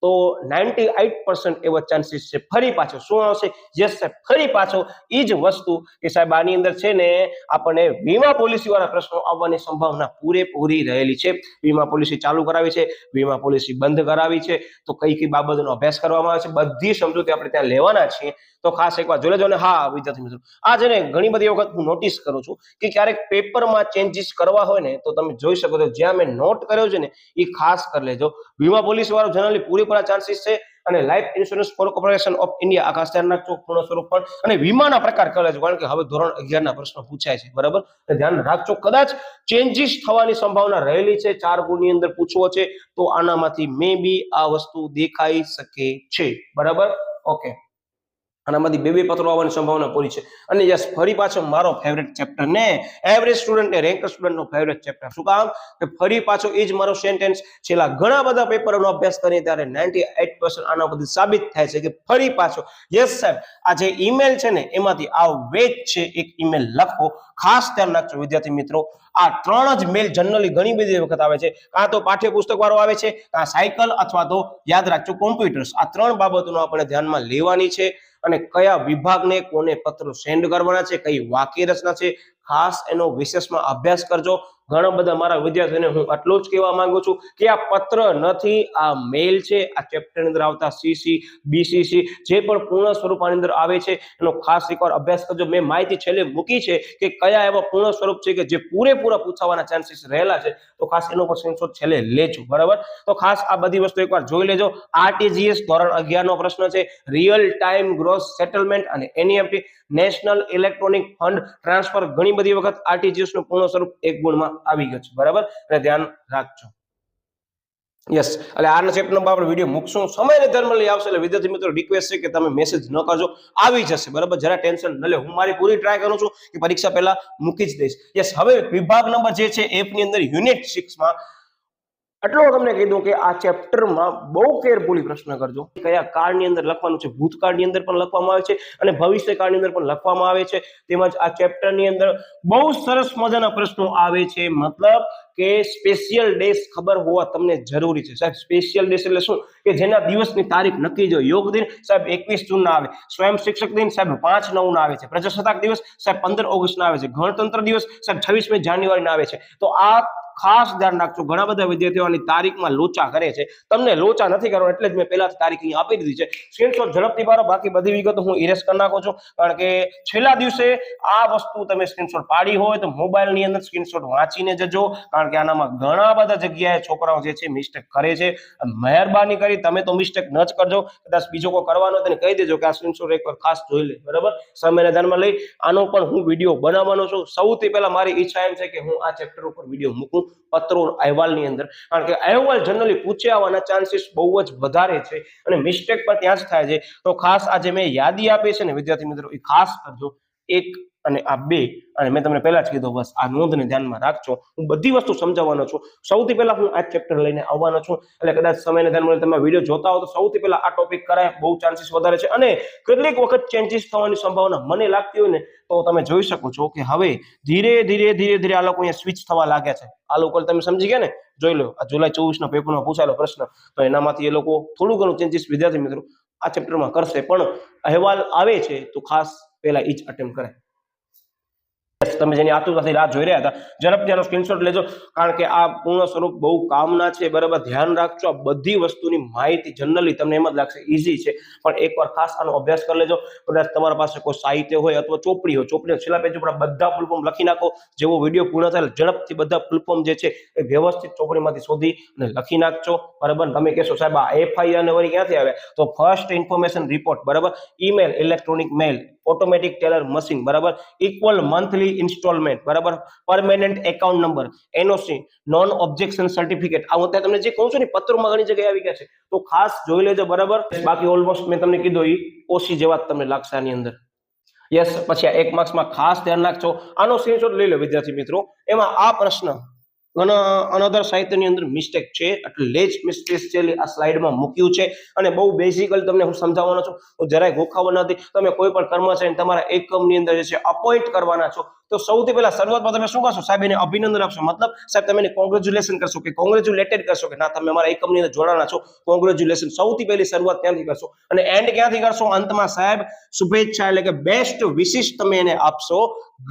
તો 98% એવો ચાન્સીસ છે ફરી પાછો શું આવશે. યસ સાહેબ, ફરી પાછો એ જ વસ્તુ કે સાહેબ આની અંદર છે ને આપણને વીમા પોલિસી વાળા પ્રશ્નો આવવાની સંભાવના પૂરેપૂરી રહેલી છે. વીમા પોલિસી ચાલુ કરાવી છે, વીમા પોલિસી બંધ કરાવી છે, તો કઈ કઈ બાબતોનો અભ્યાસ કરવામાં આવે છે, બધી સમજૂતી આપણે ત્યાં લેવાના છીએ. તો ખાસ એકવાર જોઈ લેજો. અને હા વિદ્યાર્થી મિત્રો, આ છે ને ઘણી બધી વખત હું નોટિસ કરું છું કે ક્યારેક પેપરમાં ચેન્જીસ કરવા હોય ને તો તમે જોઈ શકો છો જ્યાં મેં નોટ કર્યો છે ને એ ખાસ કરી લેજો. વીમા પોલિસી વાળો જનરલી પૂરેપૂરા ચાન્સીસ છે, અને life insurance corporation of India આકાશ ધ્યાન રાખજો, પૂર્ણ સ્વરૂપ પણ, અને વીમાના પ્રકાર કરી લેજો, કારણ કે હવે ધોરણ 11 ના પ્રશ્નો પૂછાય છે. બરાબર, ધ્યાન રાખજો. કદાચ ચેન્જીસ થવાની સંભાવના રહેલી છે, 4 ગુણની અંદર પૂછવો છે તો આનામાંથી મે બી આ વસ્તુ દેખાઈ શકે છે. બરાબર, ઓકે, આનામાંથી 2 પત્રો આવવાની સંભાવના પૂરી છે. અને યસ, ફરી પાછો મારો ફેવરેટ ચેપ્ટર ને એવરેજ સ્ટુડન્ટ ને રેન્કર સ્ટુડન્ટ નો ફેવરેટ ચેપ્ટર. શું કામ કે ફરી પાછો એ જ મારો સેન્ટેન્સ છેલ્લા ઘણા બધા પેપરોનો અભ્યાસ કરીએ ત્યારે 98% આના બધી સાબિત થાય છે કે ફરી પાછો યસ સાહેબ આ જે ઈમેલ છે ને એમાંથી આવે જ છે. એક ઈમેલ લખો, ખાસ ધ્યાન રાખજો વિદ્યાર્થી મિત્રો. આ 3 જ મેલ જનરલી ઘણી બધી વખત આવે છે, કાં તો પાઠ્યપુસ્તક વાળો આવે છે, કાં સાયકલ, અથવા તો યાદ રાખજો કોમ્પ્યુટર્સ. આ 3 બાબતોનો આપણે ધ્યાનમાં લેવાની છે. અને કયા વિભાગને કોને પત્રો સેન્ડ કરવાના છે, કઈ વાક્ય રચના છે, ખાસ એનો વિશેષમાં અભ્યાસ કરજો. ઘણા બધા મારા વિદ્યાર્થીઓને હું આટલું જ કહેવા માંગુ છું કે આ પત્ર નથી, આ મેલ છે. આ ચેપ્ટરની અંદર આવતા સીસી, બીસીસી જે પણ પૂર્ણ સ્વરૂપ આની અંદર આવે છે એનો ખાસ એકવાર અભ્યાસ કરજો. મેં માહિતી છેલ્લે મૂકી છે કે કયા એવા પૂર્ણ સ્વરૂપ છે કે જે પૂરેપૂરા પૂછાવાના ચાન્સીસ રહેલા છે, તો ખાસ એનો પર સ્ક્રીનશોટ છેલ્લે લેજો. બરાબર, તો ખાસ આ બધી વસ્તુ એકવાર જોઈ લેજો. આરટીજીએસ ધોરણ 11 નો પ્રશ્ન છે, રિયલ ટાઈમ ગ્રોસ સેટલમેન્ટ અને NEFT national electronic fund transfer. ઘણી બધી વખત આરટીજીએસ નું પૂર્ણ સ્વરૂપ 1 ગુણમાં આવી ગયું છે. બરાબર, એટલે ધ્યાન રાખજો. યસ, એટલે આના ચેપ્ટરનો આપણે વિડીયો મૂકશું, સમયને ધ્યાનમાં લઈ આવશે. એટલે વિદ્યાર્થી મિત્રો રિક્વેસ્ટ છે કે તમે મેસેજ ન કરજો, આવી જશે બરાબર, જરા ટેન્શન ન લે. હું મારી પૂરી ટ્રાય કરું છું કે પરીક્ષા પહેલા મૂકી જ દઈશ. યસ, હવે વિભાગ નંબર જે છે F ની અંદર યુનિટ 6 માં આટલો તમને કીધું કે આ ચેપ્ટરમાં બહુ કેરફુલી પ્રશ્ન કરજો. કયા કાળની અંદર લખવાનું છે, ભૂતકાળની અંદર પણ લખવામાં આવે છે અને ભવિષ્યકાળની અંદર પણ લખવામાં આવે છે. તેમજ આ ચેપ્ટરની અંદર બહુ સરસ મજાના પ્રશ્નો આવે છે. મતલબ કે સ્પેશિયલ ડેસ ખબર હોવા તમને જરૂરી છે સાહેબ. સ્પેશિયલ ડેસ એટલે શું કે જેના દિવસની તારીખ નક્કી જો. યોગ દિન સાહેબ 21 જૂન ના આવે, સ્વયં શિક્ષક દિન સાહેબ 5/9 ના આવે છે, પ્રજાસત્તાક દિવસ સાહેબ 15 ઓગસ્ટ ના આવે છે, ગણતંત્ર દિવસ સાહેબ 26મી જાન્યુઆરી ના આવે છે. તો આ ખાસ ધ્યાન રાખજો. ઘણા બધા વિદ્યાર્થીઓની તારીખમાં લોચા કરે છે, તમને લોચા નથી કરવાનો એટલે જ મેં પહેલાથી તારીખ અહીં આપી દીધી છે. સ્ક્રીનશોટ ઝડપથી પાડો, બાકી બધી વિગતો હું ઇરેઝ કરી નાખું છું, કારણ કે છેલ્લા દિવસે આ વસ્તુ તમે સ્ક્રીનશોટ પાડી હોય તો મોબાઈલની અંદર સ્ક્રીનશોટ વાંચીને જજો, કારણ કે આનામાં ઘણા બધા જગ્યાએ છોકરાઓ જે છે મિસ્ટેક કરે છે. મહેરબાની કરી તમે તો મિસ્ટેક ન જ કરજો, કદાચ બીજો કોઈ કરવાનો તેને કહી દેજો કે આ સ્ક્રીનશોટ એકવાર ખાસ જોઈ લે બરાબર. સમયને ધ્યાનમાં લઈ આનો પણ હું વિડીયો બનાવવાનો છું. સૌથી પહેલા મારી ઈચ્છા એમ છે કે હું આ ચેપ્ટર ઉપર વિડીયો મૂકું પત્રો અહેવાલની અંદર, કારણ કે અહેવાલ જનરલી પૂછ્યા આવવાના ચાન્સીસ બહુ જ વધારે છે અને મિસ્ટેક પણ ત્યાં જ થાય છે. તો ખાસ આજે મેં યાદી આપી છે ને વિદ્યાર્થી મિત્રો, એ ખાસ કરજો. 1 અને આ 2, અને મેં તમને પહેલા જ કીધું, બસ આ નોંધને ધ્યાનમાં રાખજો. હું બધી વસ્તુ સમજાવવાનો છું. સૌથી પહેલા હું આ ચેપ્ટર લઈને આવવાનો છું, એટલે કદાચ સમયને ધ્યાનમાં તમે વિડીયો જોતા હો તો સૌથી પહેલા આ ટોપિક કરાય, બહુ ચાન્સીસ વધારે છે. અને કેટલીક વખત ચેન્જીસ થવાની સંભાવના મને લાગતી હોય ને તો તમે જોઈ શકો છો કે હવે ધીરે ધીરે આ લોકો અહીંયા સ્વિચ થવા લાગ્યા છે. આ લોકો તમે સમજી ગયા ને, જોઈ લો આ જુલાઈ 24 ના પેપરમાં પૂછાયેલો પ્રશ્ન, તો એનામાંથી એ લોકો થોડું ઘણું ચેન્જીસ વિદ્યાર્થી મિત્રો આ ચેપ્ટરમાં કરશે. પણ અહેવાલ આવે છે તો ખાસ પહેલા એ જ અટેમ્પ્ટ કરાય. તમે જેની આતુરતાથી રાહ જોઈ રહ્યા હતા, ઝડપથી આનો સ્ક્રીનશોટ લેજો, કારણ કે આ પૂર્ણ સ્વરૂપ બહુ કામના છે બરાબર. ધ્યાન રાખજો, આ બધી વસ્તુની માહિતી જનરલી તમને એમ જ લાગશે ઈઝી છે, પણ એકવાર ખાસ આનો અભ્યાસ કરી લેજો. કદાચ તમારા પાસે કોઈ સાહિત્ય હોય અથવા ચોપડી હોય, ચોપડીના છેલ્લા પેજ ઉપર બધા ફૂલ ફોર્મ લખી નાખો. જેવો વિડીયો પૂર્ણ થાય ઝડપથી બધા ફૂલ ફોર્મ જે છે એ વ્યવસ્થિત ચોપડીમાંથી શોધી અને લખી નાખજો બરાબર. તમે કહેશો સાહેબ આ FIR ને વળી ક્યાંથી આવ્યા, તો ફર્સ્ટ ઇન્ફોર્મેશન રિપોર્ટ બરાબર, ઈમેલ, ઇલેક્ટ્રોનિક મેલ, ઓટોમેટિક ટેલર મશીન બરાબર, ઇક્વલ મંથલી ઇન્સ્ટોલમેન્ટ બરાબર, permanent account number, NOC, non objection certificate. આ હું તમને જે કહું છું ને પત્રોમાં ઘણી જગ્યાએ આવી ગયા છે, તો ખાસ જોઈ લેજો બરાબર. બાકી ઓલમોસ્ટ મેં તમને કીધું એ ઓછી જેવા તમને લાગશે આની અંદર. યસ, પછી આ 1 માર્ક્સમાં ખાસ ધ્યાન રાખજો. આનો સ્ક્રીનશોટ લઈ લો વિદ્યાર્થી મિત્રો. એમાં આ પ્રશ્ન અનધર સાહિત્યની અંદર મિસ્ટેક છે, એટલે જ મેં સ્પેશિયલી આ સ્લાઇડમાં મૂક્યું છે અને બહુ બેઝિકલી તમને હું સમજાવવાનો છું. હું જરાય ગોખાવા નથી. તમે કોઈ પણ કર્મચારી તમારા એકમની અંદર જે છે અપોઇન્ટ કરવાના છો, તો સૌથી પહેલા શરૂઆતમાં તમે શું કરશો સાહેબ, એને અભિનંદન આપશો. મતલબ સાહેબ તમે એને કોંગ્રેચ્યુલેશન કરશો કે કોંગ્રેચ્યુલેટેડ કરશો કે ના તમે અમારા એકમની અંદર જોડાણા છો, કોંગ્રેચ્યુલેશન. સૌથી પહેલી શરૂઆત ત્યાંથી કરશો અને એન્ડ ક્યાંથી કરશો, અંતમાં સાહેબ શુભેચ્છા એટલે કે બેસ્ટ વિશિષ તમે એને આપશો.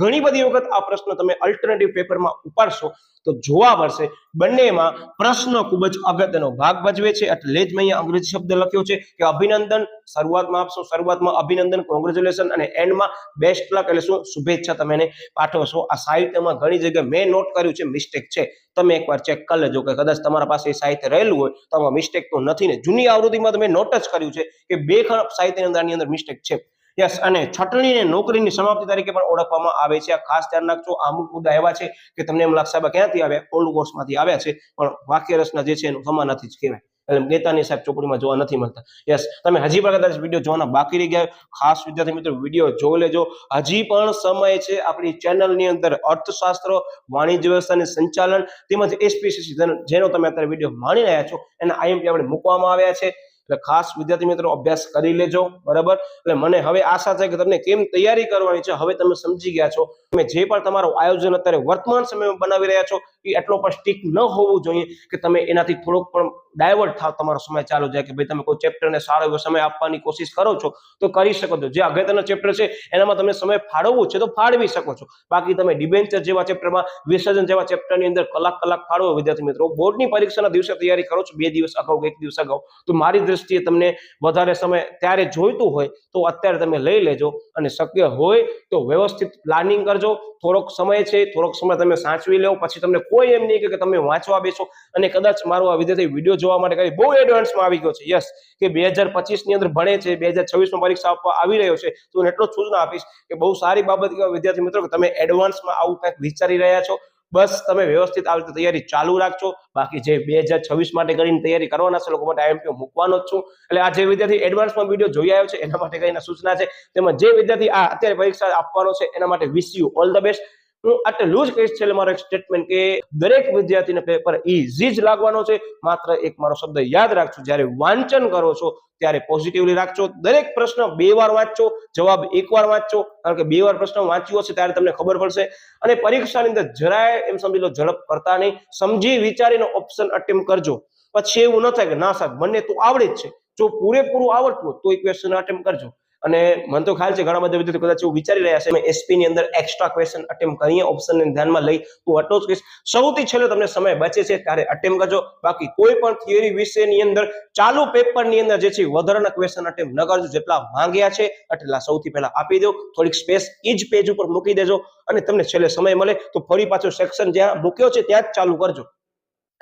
ઘણી બધી વખત આ પ્રશ્ન તમે અલ્ટરનેટિવ પેપરમાં ઉપાડશો તો જોવા મળશે બંનેમાં પ્રશ્ન ખૂબ જ અગત્યનો ભાગ ભજવે છે. એટલે જ મેં અહીંયા અંગ્રેજી શબ્દ લખ્યો છે કે અભિનંદન શરૂઆતમાં આપશો, શરૂઆતમાં અભિનંદન કોંગ્રેચ્યુલેશન, અને એન્ડમાં બેસ્ટ લક એટલે શું, શુભેચ્છા તમે એને પાઠવશો. આ સાહિત્યમાં ઘણી જગ્યાએ મેં નોટ કર્યું છે મિસ્ટેક છે, તમે એકવાર ચેક કરી લેજો કે કદાચ તમારા પાસે એ સાહિત્ય રહેલું હોય તો આમાં મિસ્ટેક તો નથી ને. જૂની આવૃત્તિમાં તમે નોટ જ કર્યું છે કે 2 ખંડ સાહિત્યની અંદર મિસ્ટેક છે. યસ, અને છટણીને નોકરીની સમાપ્તિ તરીકે પણ ઓળખવામાં આવે છે. આ ખાસ ધ્યાન રાખજો. અમુક મુદ્દા એવા છે કે તમને એમ લાગશે ક્યાંથી આવ્યા, ઓલ્ડ કોર્સમાંથી આવ્યા છે, પણ વાક્ય રચના જે છે એનું સમાનાર્થી જ કહેવાય. એટલે નેતાની સાહેબ ચોપડીમાં જોવા નથી મળતા. યસ, તમે હજી પણ કદાચ વિડીયો જોવાના બાકી રહી ગયા, ખાસ વિદ્યાર્થી મિત્રો વિડીયો જોઈ લેજો. હજી પણ સમય છે. આપણી ચેનલની અંદર અર્થશાસ્ત્ર, વાણિજ્ય વ્યવસ્થાની સંચાલન તેમજ SPSC જેનો તમે અત્યારે વિડીયો માણી રહ્યા છો એના IMP આપણે મૂકવામાં આવ્યા છે. એટલે ખાસ વિદ્યાર્થી મિત્રો અભ્યાસ કરી લેજો બરાબર. એટલે મને હવે આશા છે કે તમને કેમ તૈયારી કરવાની છે હવે તમે સમજી ગયા છો. તમે જે પણ તમારું આયોજન અત્યારે વર્તમાન સમયમાં બનાવી રહ્યા છો એ એટલો પણ સ્ટીક ન હોવું જોઈએ કે તમે એનાથી થોડોક પણ ડાયવર્ટ થાવ, તમારો સમય ચાલુ જાય કે ભાઈ તમે કોઈ ચેપ્ટરને સારો એવો સમય આપવાની કોશિશ કરો છો તો કરી શકો છો. જે અગત્યનો ચેપ્ટર છે એનામાં તમે સમય ફાળવવો છે તો ફાળવી શકો છો. બાકી તમે ડિબેન્ચર જેવા ચેપ્ટરમાં, વિસર્જન જેવા ચેપ્ટરની અંદર કલાક ફાળવો વિદ્યાર્થી મિત્રો. બોર્ડની પરીક્ષાના દિવસે તૈયારી કરો છો 2 દિવસ અગાઉ કે 1 દિવસ અગાઉ, તો મારી દ્રષ્ટિએ તમને વધારે સમય ત્યારે જોઈતું હોય તો અત્યારે તમે લઈ લેજો અને શક્ય હોય તો વ્યવસ્થિત પ્લાનિંગ કરજો. થોડોક સમય છે, થોડોક સમય તમે સાચવી લો, પછી તમને કોઈ એમ નહીં કે તમે વાંચવા બેસો અને કદાચ મારો આ વિદ્યાર્થી વિડીયો જોવા માટે કઈ બહુ એડવાન્સમાં આવી ગયો છે. યસ, કે 2025 ની અંદર ભણે છે, 2026 માં પરીક્ષા આપવા આવી રહ્યો છે, તો એટલો જ સૂચના આપીશ કે બહુ સારી બાબત વિદ્યાર્થી મિત્રો કે તમે એડવાન્સમાં આવું કંઈક વિચારી રહ્યા છો. બસ તમે વ્યવસ્થિત આવી રીતે તૈયારી ચાલુ રાખજો. બાકી જે 2026 માટે કરીને તૈયારી કરવાના છે લોકો માટે IMP મૂકવાનો જ છું. એટલે આ જે વિદ્યાર્થી એડવાન્સમાં વિડીયો જોઈ આવ્યો છે એના માટે કઈ સૂચના છે, તેમજ જે વિદ્યાર્થી આ અત્યારે પરીક્ષા આપવાનો છે એના માટે wish you all the best. હું આટલું જ કહીશ છેલ્લે મારો એક સ્ટેટમેન્ટ કે દરેક વિદ્યાર્થીને પેપર ઈઝી જ લાગવાનો છે. માત્ર એક મારો શબ્દ યાદ રાખજો, જ્યારે વાંચન કરો છો ત્યારે પોઝિટિવલી રાખજો. દરેક પ્રશ્ન 2 વાર વાંચજો, જવાબ 1 વાર વાંચજો, કારણ કે 2 વાર પ્રશ્ન વાંચ્યો હશે ત્યારે તમને ખબર પડશે. અને પરીક્ષાની અંદર જરાય એમ સમજી લો ઝડપ કરતા નહીં, સમજી વિચારીને ઓપ્શન અટેમ્પ્ટ કરજો. પછી એવું ન થાય કે ના સાહેબ મને તો આવડે જ છે, જો પૂરેપૂરું આવડતું હોય તો ક્વેશ્ચન અટેમ્પ્ટ કરજો. અને મને તો ખ્યાલ છે ઘણા બધા વિદ્યાર્થીઓ કદાચ એવું વિચારી રહ્યા છે એસપી ની અંદર એક્સ્ટ્રા ક્વેશ્ચન અટેમ્પ્ટ કરીએ ઓપ્શનને ધ્યાનમાં લઈ, તો આટલો જ કહીશ. સૌથી છેલ્લે તમને સમય બચે છે ત્યારે અટેમ્પ્ટ કરજો. બાકી કોઈ પણ થિયરી વિષયની અંદર ચાલુ પેપરની અંદર જે છે વધારાના ક્વેશ્ચન અટેમ્પ્ટ ન કરજો. જેટલા માંગ્યા છે એટલા સૌથી પહેલા આપી દો, થોડીક સ્પેસ એ જ પેજ ઉપર મૂકી દેજો, અને તમને છેલ્લે સમય મળે તો ફરી પાછો સેક્શન જ્યાં મૂક્યો છે ત્યાં જ ચાલુ કરજો.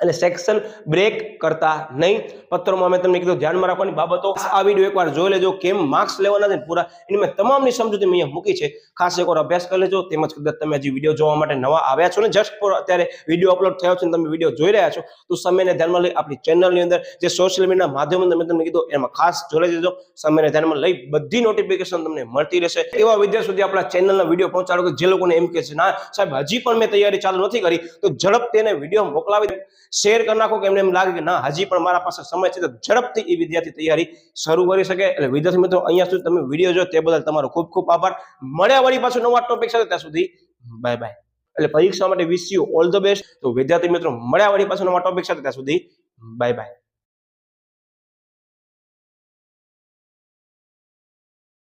એટલે સેક્શન બ્રેક કરતા નહીં. પત્રોમાં મેં તમને કીધું ધ્યાનમાં રાખવાની બાબતો. આ વિડીયો એકવાર જોઈ લેજો, કેમ માર્ક્સ લેવાના છે પૂરા એની મેં તમામની સમજૂતી મેં અહીંયા મૂકી છે. ખાસ એકવાર અભ્યાસ કરી લેજો. તેમજ કદાચ તમે હજી વિડીયો જોવા માટે નવા આવ્યા છો ને જસ્ટ ફોર અત્યારે વિડીયો અપલોડ થયો છે ને તમે વિડીયો જોઈ રહ્યા છો, તો સમયને ધ્યાનમાં લઈ આપણી ચેનલની અંદર જે સોશિયલ મીડિયાના માધ્યમથી મેં તમને કીધું એમાં ખાસ જોઈ લેજો. સમયને ધ્યાનમાં લઈ બધી નોટિફિકેશન તમને મળતી રહેશે. એવા વિદ્યાર્થીઓ સુધી આપણા ચેનલના વિડીયો પહોંચાડો કે જે લોકોને એમ કે છે ના સાહેબ હજી પણ મેં તૈયારી ચાલુ નથી કરી, તો ઝડપથી એને વિડીયો મોકલાવી શેર કરી નાખો કે એમને એમ લાગે કે ના હજી પણ મારા પાસે સમય છે, તો ઝડપથી એ વિદ્યાર્થી તૈયારી શરૂ કરી શકે. એટલે વિદ્યાર્થી મિત્રો અહીંયા સુધી તમે વિડીયો જો તે બદલ તમારો ખૂબ ખૂબ આભાર. મળ્યા વળી પાછું નવા ટોપિક સાથે, ત્યાં સુધી બાય બાય. એટલે પરીક્ષા માટે wish you all the best. તો વિદ્યાર્થી મિત્રો મળ્યા વળી પાછું નવા ટોપિક સાથે, ત્યાં સુધી બાય બાય.